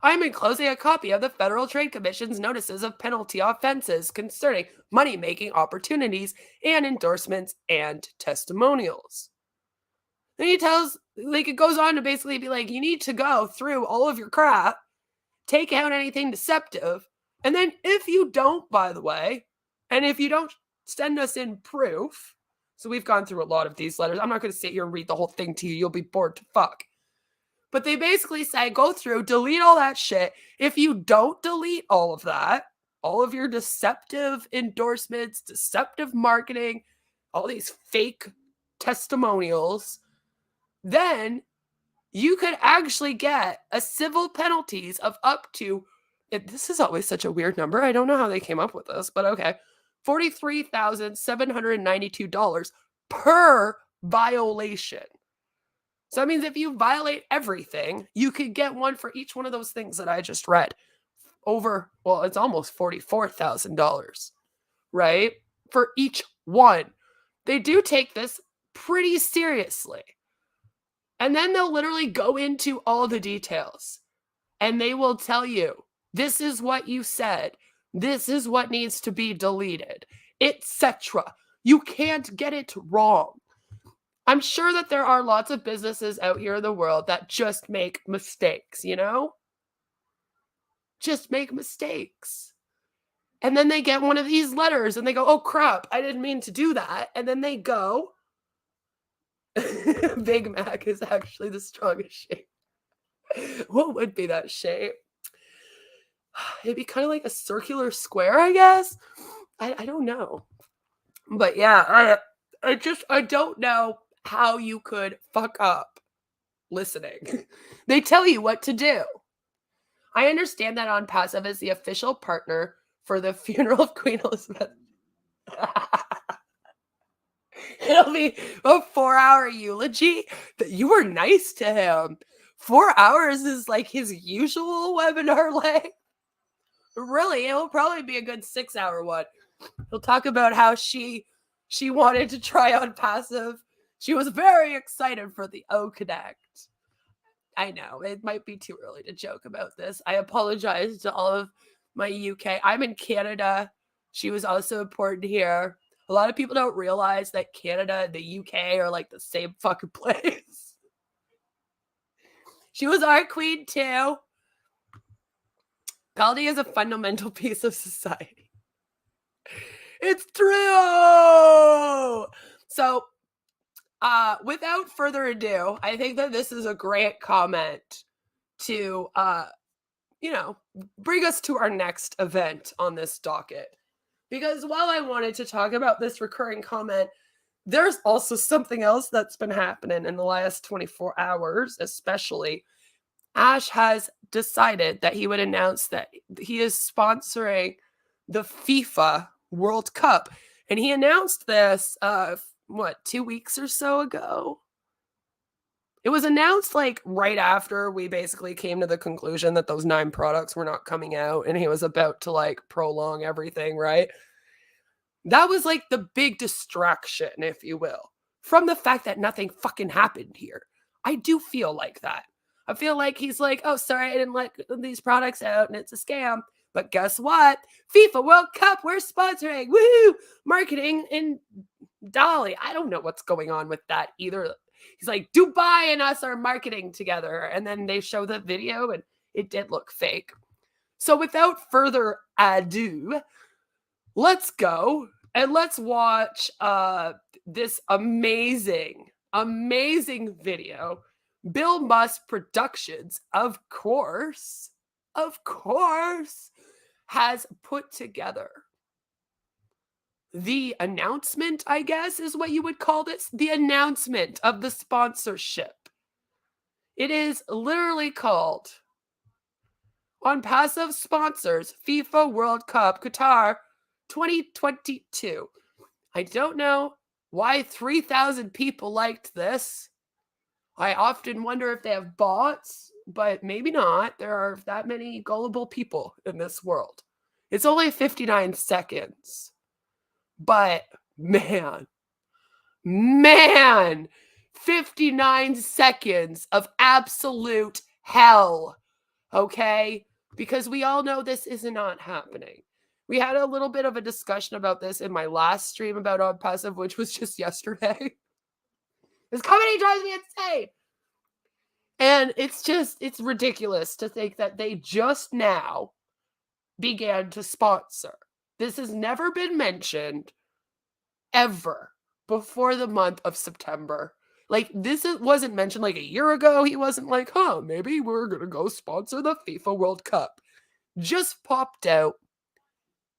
I'm enclosing a copy of the Federal Trade Commission's notices of penalty offenses concerning money-making opportunities and endorsements and testimonials. Then he tells, like, it goes on to basically be like, you need to go through all of your crap, take out anything deceptive, and then if you don't, by the way, and if you don't send us in proof, so we've gone through a lot of these letters. I'm not going to sit here and read the whole thing to you. You'll be bored to fuck. But they basically say, go through, delete all that shit. If you don't delete all of that, all of your deceptive endorsements, deceptive marketing, all these fake testimonials, then you could actually get a civil penalties of up to, this is always such a weird number. I don't know how they came up with this, but okay. $43,792 per violation. So that means if you violate everything, you could get one for each one of those things that I just read. Over, well, it's almost $44,000, right? For each one. They do take this pretty seriously. And then they'll literally go into all the details. And they will tell you, this is what you said. This is what needs to be deleted, etc. You can't get it wrong. I'm sure that there are lots of businesses out here in the world that just make mistakes, you know? Just make mistakes. And then they get one of these letters and they go, oh crap, I didn't mean to do that. And then they go, Big Mac is actually the strongest shape. What would be that shape? It'd be kind of like a circular square, I guess. I don't know. But yeah, I don't know how you could fuck up listening. They tell you what to do. I understand that OnPassive is the official partner for the funeral of Queen Elizabeth. It'll be a 4-hour eulogy. You were nice to him. 4 hours is like his usual webinar length. Really, it'll probably be a good 6-hour one. He'll talk about how she wanted to try OnPassive. She was very excited for the O Connect. I know, it might be too early to joke about this. I apologize to all of my UK. I'm in Canada. She was also important here. A lot of people don't realize that Canada and the UK are like the same fucking place. She was our queen too. Equality is a fundamental piece of society. It's true. So, without further ado, I think that this is a great comment to, bring us to our next event on this docket. Because while I wanted to talk about this recurring comment, there's also something else that's been happening in the last 24 hours, especially. Ash has decided that he would announce that he is sponsoring the FIFA World Cup. And he announced this, 2 weeks or so ago? It was announced like right after we basically came to the conclusion that those 9 products were not coming out and he was about to like prolong everything, right? That was like the big distraction, if you will, from the fact that nothing fucking happened here. I do feel like that. I feel like he's like, oh, sorry, I didn't let these products out and it's a scam. But guess what? FIFA World Cup, we're sponsoring. Woo! Marketing in Dolly. I don't know what's going on with that either. He's like, Dubai and us are marketing together. And then they show the video and it did look fake. So without further ado, let's go and let's watch this amazing video. Bill Musk Productions, of course, has put together the announcement, I guess is what you would call this, the announcement of the sponsorship. It is literally called OnPassive Sponsors FIFA World Cup Qatar 2022. I don't know why 3,000 people liked this. I often wonder if they have bots, but maybe not. There are that many gullible people in this world. It's only 59 seconds. But man, 59 seconds of absolute hell. Okay? Because we all know this is not happening. We had a little bit of a discussion about this in my last stream about OnPassive, which was just yesterday. This company drives me insane. And it's ridiculous to think that they just now began to sponsor. This has never been mentioned ever before the month of September. Like, this wasn't mentioned like a year ago. He wasn't like, maybe we're going to go sponsor the FIFA World Cup. Just popped out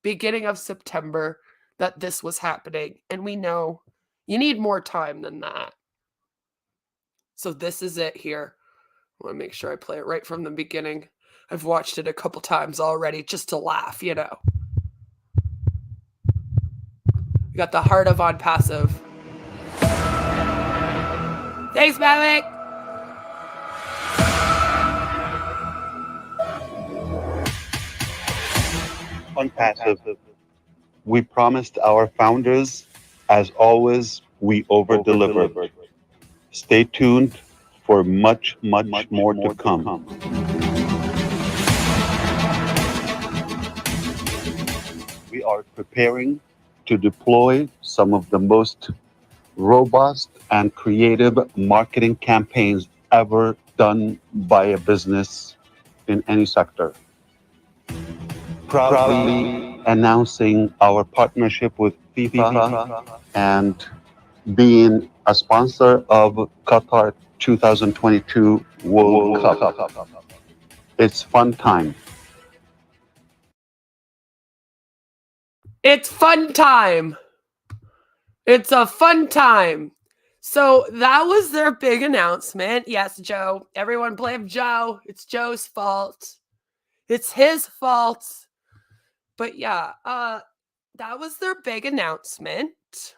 beginning of September that this was happening. And we know you need more time than that. So this is it here. I want to make sure I play it right from the beginning. I've watched it a couple times already just to laugh, you know. We got the heart of OnPassive. Thanks, Mavic. OnPassive. We promised our founders, as always, we over-delivered. Stay tuned for much more to come. We are preparing to deploy some of the most robust and creative marketing campaigns ever done by a business in any sector. Proudly announcing our partnership with FIFA and being a sponsor of Qatar 2022 World Cup. It's fun time. It's fun time. It's a fun time. So that was their big announcement. Yes, Joe. Everyone blame Joe. It's Joe's fault. It's his fault. But yeah, that was their big announcement.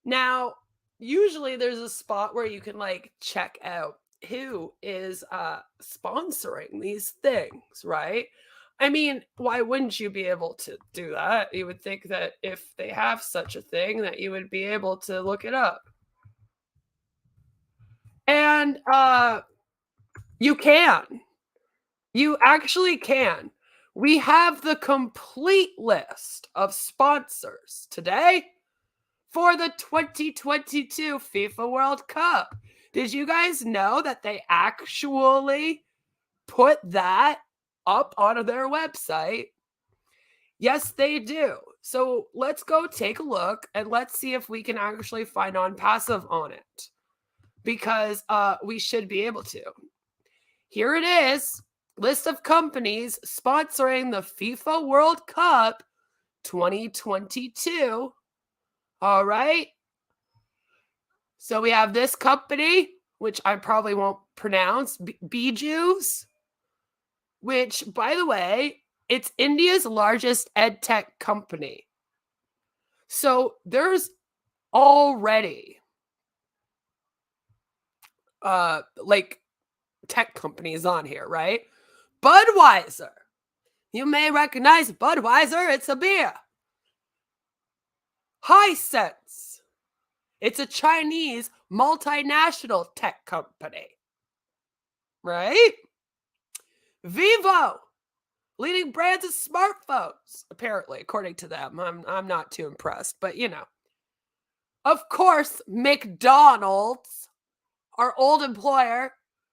Now, usually there's a spot where you can like check out who is sponsoring these things, right? I mean, why wouldn't you be able to do that? You would think that if they have such a thing that you would be able to look it up. And you can. You actually can. We have the complete list of sponsors today for the 2022 FIFA World Cup. Did you guys know that they actually put that up on their website? Yes, they do. So let's go take a look and let's see if we can actually find OnPassive on it, because we should be able to. Here it is. List of companies sponsoring the FIFA World Cup 2022. All right. So we have this company, which I probably won't pronounce, Bijous, which, by the way, it's India's largest edtech company. So there's already like tech companies on here, right? Budweiser. You may recognize Budweiser. It's a beer. Hisense. It's a Chinese multinational tech company. Right? Vivo. Leading brands of smartphones, apparently, according to them. I'm not too impressed, but you know. Of course, McDonald's. our old employer,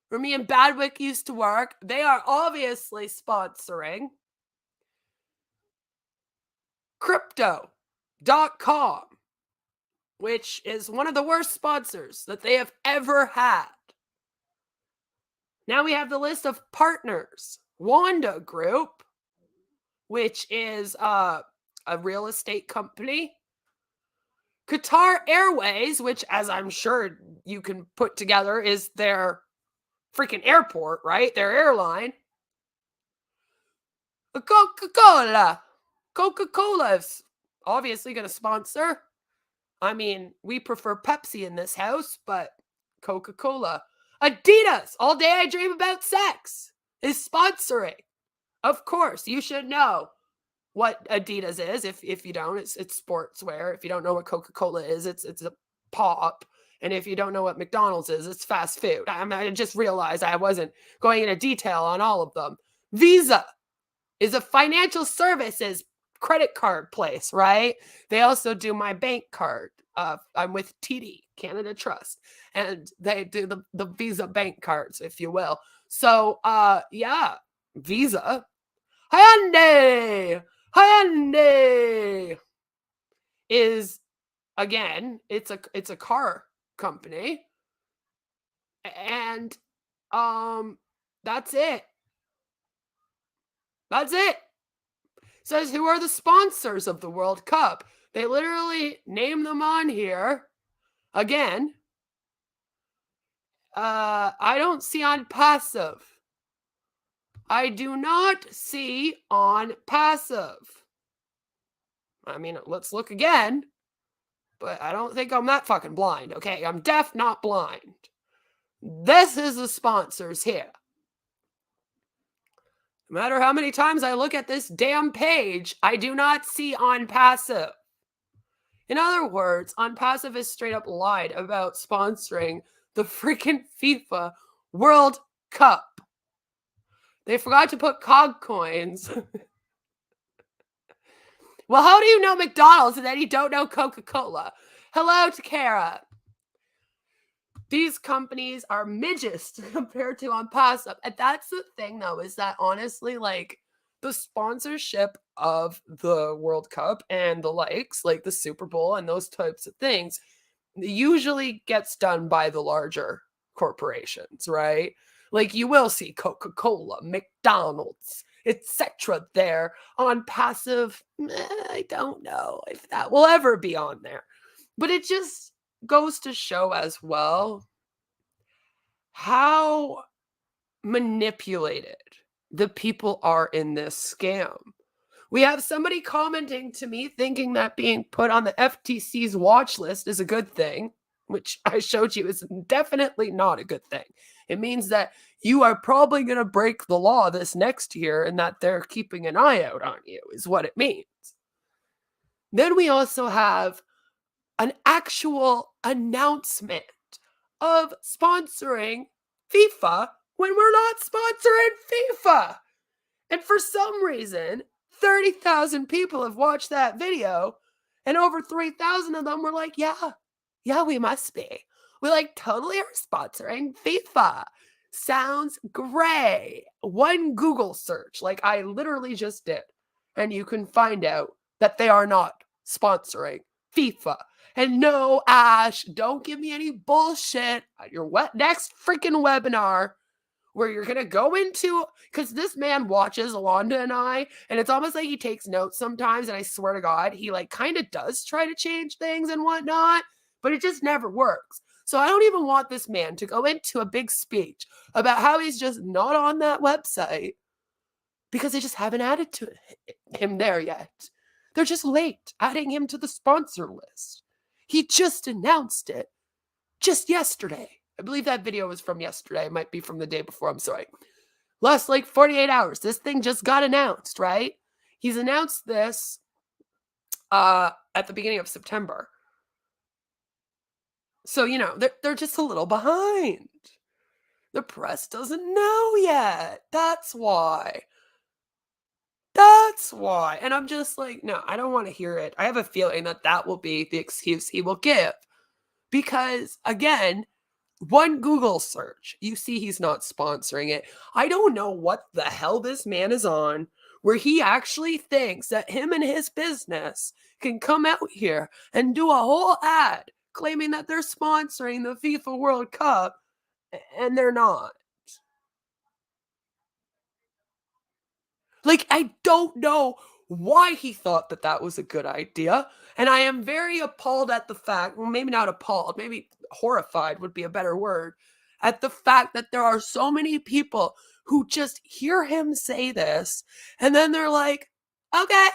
where me and Badwick used to work, they are obviously sponsoring Crypto.com, which is one of the worst sponsors that they have ever had. Now we have the list of partners. Wanda Group, which is a real estate company. Qatar Airways, which, as I'm sure you can put together, is their freaking airport, right? Their airline. Coca-Cola. Coca-Cola's obviously going to sponsor. I mean, we prefer Pepsi in this house, but Coca-Cola. Adidas, All Day I Dream About Sex, is sponsoring. Of course, you should know what Adidas is. If you don't, it's sportswear. If you don't know what Coca-Cola is, it's a pop. And if you don't know what McDonald's is, it's fast food. I just realized I wasn't going into detail on all of them. Visa is a financial services credit card place, right? They also do my bank card. I'm with TD, Canada Trust, and they do the Visa bank cards, if you will. So, yeah, Visa. Hyundai is, again, it's a car company, and that's it. Says who are the sponsors of the World Cup. They literally name them on here. Again, I don't see on passive. I do not see on passive. I mean, let's look again. But I don't think I'm that fucking blind, okay? I'm deaf, not blind. This is the sponsors here. No matter how many times I look at this damn page, I do not see on passive. In other words, on passive is straight up lied about sponsoring the freaking FIFA World Cup. They forgot to put COG coins. Well, how do you know McDonald's and then you don't know Coca-Cola? Hello, Takara. These companies are midgets compared to on passive. And that's the thing, though, is that honestly, like, the sponsorship of the World Cup and the likes, like the Super Bowl and those types of things, usually gets done by the larger corporations, right? Like, you will see Coca-Cola, McDonald's, etc. there. On passive, I don't know if that will ever be on there. But it just goes to show as well how manipulated the people are in this scam. We have somebody commenting to me thinking that being put on the FTC's watch list is a good thing, which I showed you is definitely not a good thing. It means that you are probably going to break the law this next year and that they're keeping an eye out on you, is what it means. Then we also have an actual announcement of sponsoring FIFA when we're not sponsoring FIFA. And for some reason, 30,000 people have watched that video, and over 3,000 of them were like, yeah, we must be. We like totally are sponsoring FIFA. Sounds great. One Google search, like I literally just did, and you can find out that they are not sponsoring FIFA. And no, Ash, don't give me any bullshit at your next freaking webinar where you're going to go into, because this man watches Alonda and I, and it's almost like he takes notes sometimes, and I swear to God, he like kind of does try to change things and whatnot, but it just never works. So I don't even want this man to go into a big speech about how he's just not on that website because they just haven't added to him there yet. They're just late adding him to the sponsor list. He just announced it just yesterday. I believe that video was from yesterday. It might be from the day before. I'm sorry. Last like 48 hours. This thing just got announced, right? He's announced this at the beginning of September. So, you know, they're just a little behind. The press doesn't know yet. That's why. And I'm just like, no, I don't want to hear it. I have a feeling that will be the excuse he will give. Because, again, One Google search, you see he's not sponsoring it. I don't know what the hell this man is on, where he actually thinks that him and his business can come out here and do a whole ad claiming that they're sponsoring the FIFA World Cup, and they're not. Like, I don't know why he thought that that was a good idea. And I am very appalled at the fact, well, maybe not appalled, maybe horrified would be a better word, at the fact that there are so many people who just hear him say this and then they're like, okay.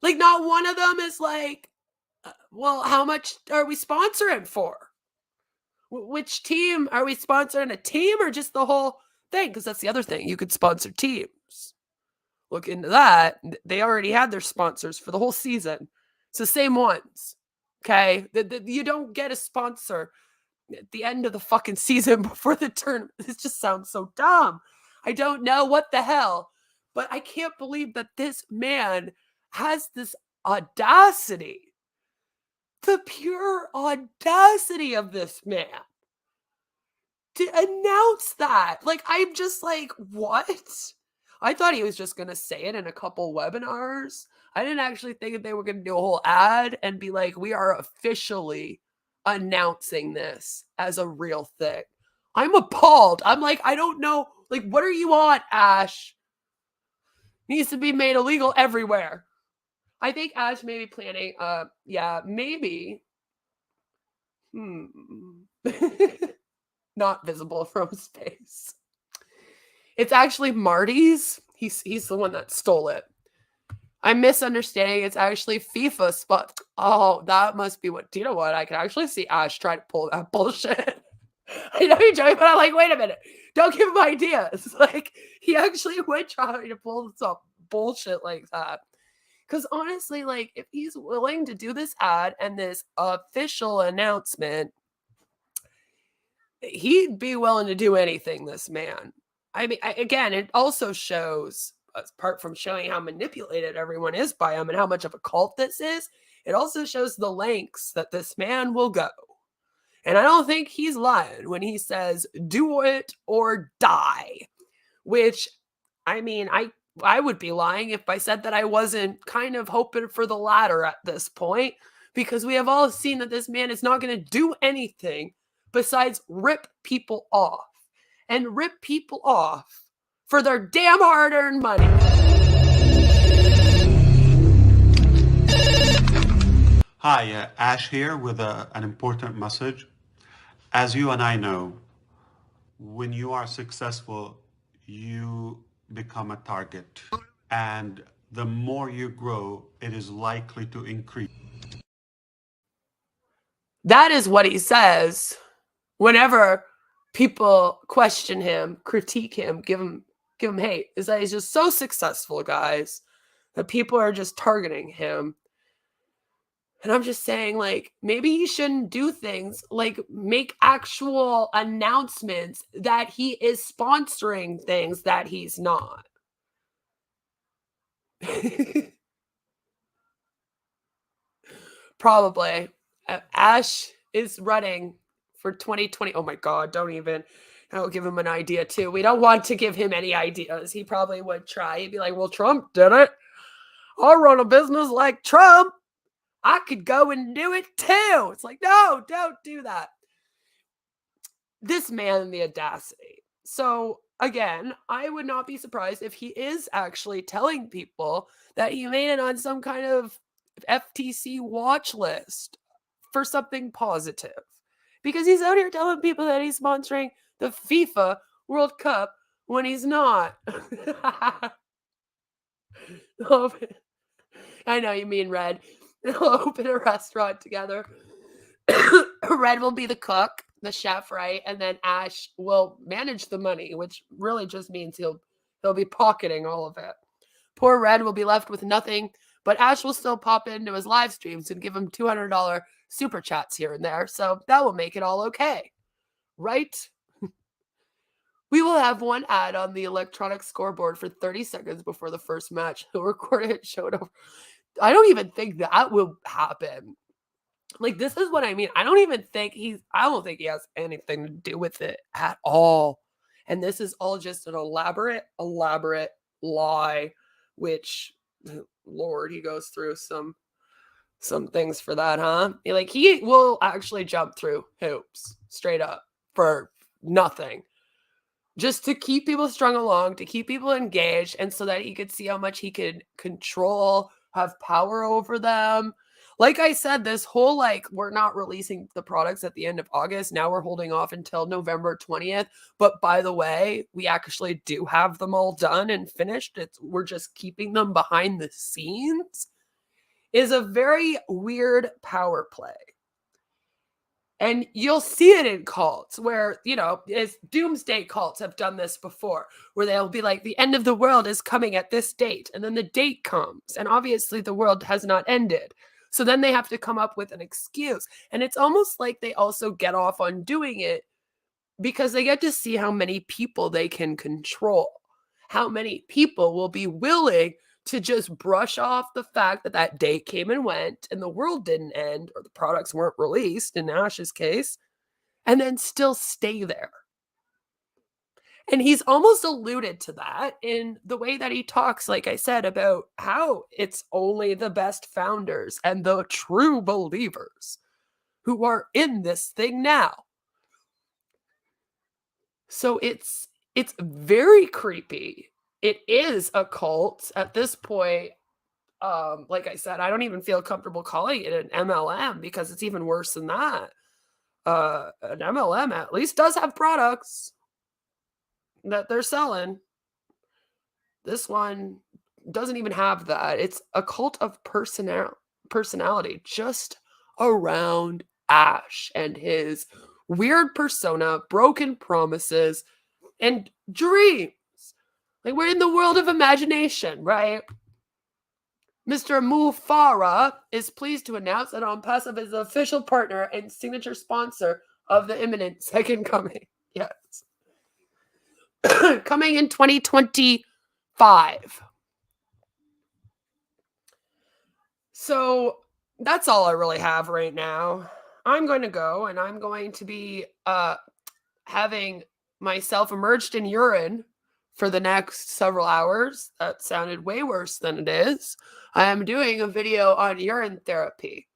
Like, not one of them is like, well, how much are we sponsoring for? Which team? Are we sponsoring a team or just the whole thing? Because that's the other thing. You could sponsor teams. Look into that. They already had their sponsors for the whole season. It's the same ones. Okay? You don't get a sponsor at the end of the fucking season before the tournament. This just sounds so dumb. I don't know what the hell. But I can't believe that this man has this audacity. The pure audacity of this man to announce that. Like, I'm just like, what? I thought he was just going to say it in a couple webinars. I didn't actually think that they were going to do a whole ad and be like, we are officially announcing this as a real thing. I'm appalled. I'm like, I don't know. Like, what are you on, Ash? Needs to be made illegal everywhere. I think Ash may be planning, yeah, maybe. Not visible from space. It's actually Marty's. He's the one that stole it. I'm misunderstanding. It's actually FIFA spot. Oh, that must be what. Do you know what? I can actually see Ash try to pull that bullshit. I know you're joking, but I'm like, wait a minute. Don't give him ideas. Like, he actually would try to pull some bullshit like that. Because honestly, like, if he's willing to do this ad and this official announcement, he'd be willing to do anything, this man. I mean, again, it also shows, apart from showing how manipulated everyone is by him and how much of a cult this is, it also shows the lengths that this man will go. And I don't think he's lying when he says, do it or die. Which, I mean, I would be lying if I said that I wasn't kind of hoping for the latter at this point, because we have all seen that this man is not going to do anything besides rip people off and rip people off for their damn hard-earned money. Hi, Ash here with an important message. As you and I know, when you are successful, you become a target. And the more you grow, it is likely to increase. That is what he says whenever people question him, critique him, give him hate. Is that he's just so successful, guys, that people are just targeting him. And I'm just saying, like, maybe he shouldn't do things like make actual announcements that he is sponsoring things that he's not. Probably. Ash is running for 2020. Oh my God, I'll give him an idea too. We don't want to give him any ideas. He probably would try. He'd be like, well, Trump did it. I'll run a business like Trump. I could go and do it too. It's like, no, don't do that. This man, the audacity. So again, I would not be surprised if he is actually telling people that he made it on some kind of FTC watch list for something positive. Because he's out here telling people that he's sponsoring the FIFA World Cup when he's not. I know you mean Red. They'll open a restaurant together. Red will be the cook, the chef, right? And then Ash will manage the money, which really just means he'll be pocketing all of it. Poor Red will be left with nothing, but Ash will still pop into his live streams and give him $200 super chats here and there. So that will make it all okay, right? We will have one ad on the electronic scoreboard for 30 seconds before the first match. He'll record it, show it over. I don't even think that will happen. Like, this is what I mean. I don't think he has anything to do with it at all. And this is all just an elaborate lie, which, Lord, he goes through some things for that, huh? Like, he will actually jump through hoops straight up for nothing, just to keep people strung along, to keep people engaged, and so that he could see how much he could control, have power over them. Like I said, this whole, like, we're not releasing the products at the end of August. Now we're holding off until November 20th. But by the way, we actually do have them all done and finished. We're just keeping them behind the scenes, is a very weird power play. And you'll see it in cults where, as doomsday cults have done this before, where they'll be like, the end of the world is coming at this date. And then the date comes. And obviously the world has not ended. So then they have to come up with an excuse. And it's almost like they also get off on doing it because they get to see how many people they can control, how many people will be willing to just brush off the fact that that date came and went and the world didn't end, or the products weren't released in Ash's case, and then still stay there. And he's almost alluded to that in the way that he talks, like I said, about how it's only the best founders and the true believers who are in this thing now. So it's very creepy. It is a cult at this point. Like I said, I don't even feel comfortable calling it an MLM because it's even worse than that. An MLM at least does have products that they're selling. This one doesn't even have that. It's a cult of personality just around Ash and his weird persona, broken promises, and dreams. Like, we're in the world of imagination, right? Mr. Mufara is pleased to announce that OnPassive is the official partner and signature sponsor of the imminent second coming. Yes. Coming in 2025. So that's all I really have right now. I'm going to go and I'm going to be having myself immersed in urine for the next several hours. That sounded way worse than it is. I am doing a video on urine therapy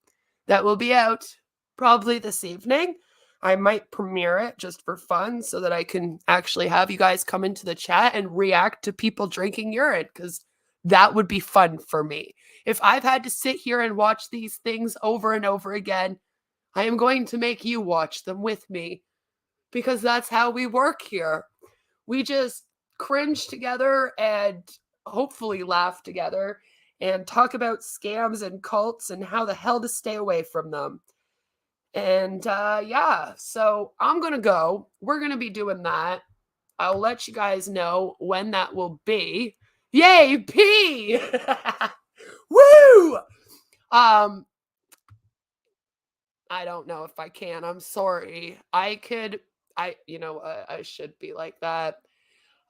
that will be out probably this evening. I might premiere it just for fun so that I can actually have you guys come into the chat and react to people drinking urine, because that would be fun for me. If I've had to sit here and watch these things over and over again, I am going to make you watch them with me, because that's how we work here. We just cringe together and hopefully laugh together and talk about scams and cults and how the hell to stay away from them. And yeah, so I'm going to go. We're going to be doing that. I'll let you guys know when that will be. Yay, P! Woo! I don't know if I can. I'm sorry. I should be like that.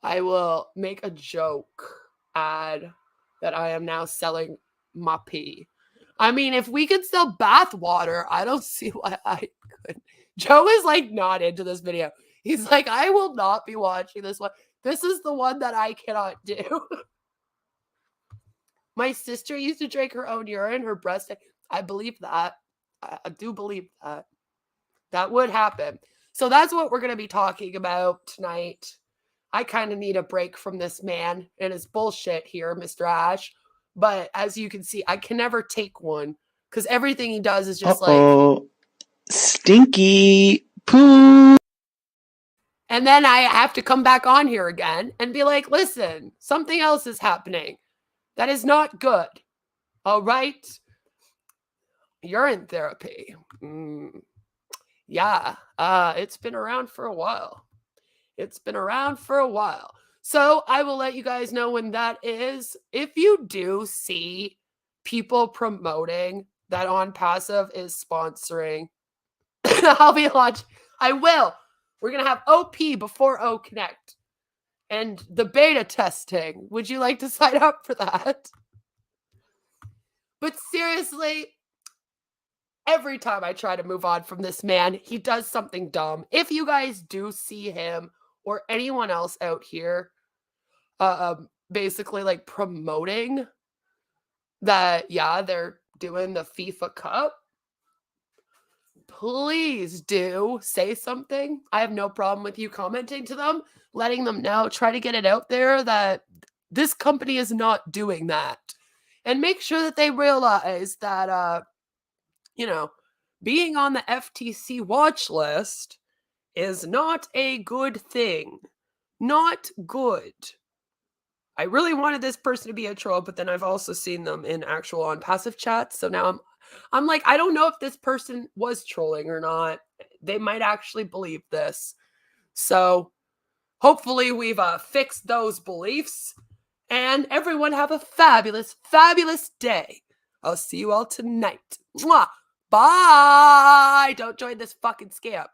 I will make a joke ad that I am now selling my pee. I mean, if we could sell bath water, I don't see why I couldn't. Joe is like not into this video. He's like, I will not be watching this one. This is the one that I cannot do. My sister used to drink her own urine, her breast. I believe that. I do believe that. That would happen. So that's what we're going to be talking about tonight. I kind of need a break from this man and his bullshit here, Mr. Ash. But as you can see, I can never take one because everything he does is just like stinky poo. And then I have to come back on here again and be like, listen, something else is happening. That is not good. All right. Urine therapy. Yeah. It's been around for a while. So I will let you guys know when that is. If you do see people promoting that OnPassive is sponsoring, I'll be launching. I will. We're going to have OP before O Connect and the beta testing. Would you like to sign up for that? But seriously, every time I try to move on from this man, he does something dumb. If you guys do see him or anyone else out here, basically like promoting that, yeah, they're doing the FIFA Cup, please do say something. I have no problem with you commenting to them, letting them know, try to get it out there that this company is not doing that. And make sure that they realize that, being on the FTC watch list is not a good thing. Not good. I really wanted this person to be a troll, but then I've also seen them in actual on passive chats. So now I'm like, I don't know if this person was trolling or not. They might actually believe this. So hopefully we've fixed those beliefs. And everyone have a fabulous, fabulous day. I'll see you all tonight. Mwah! Bye! Don't join this fucking scam.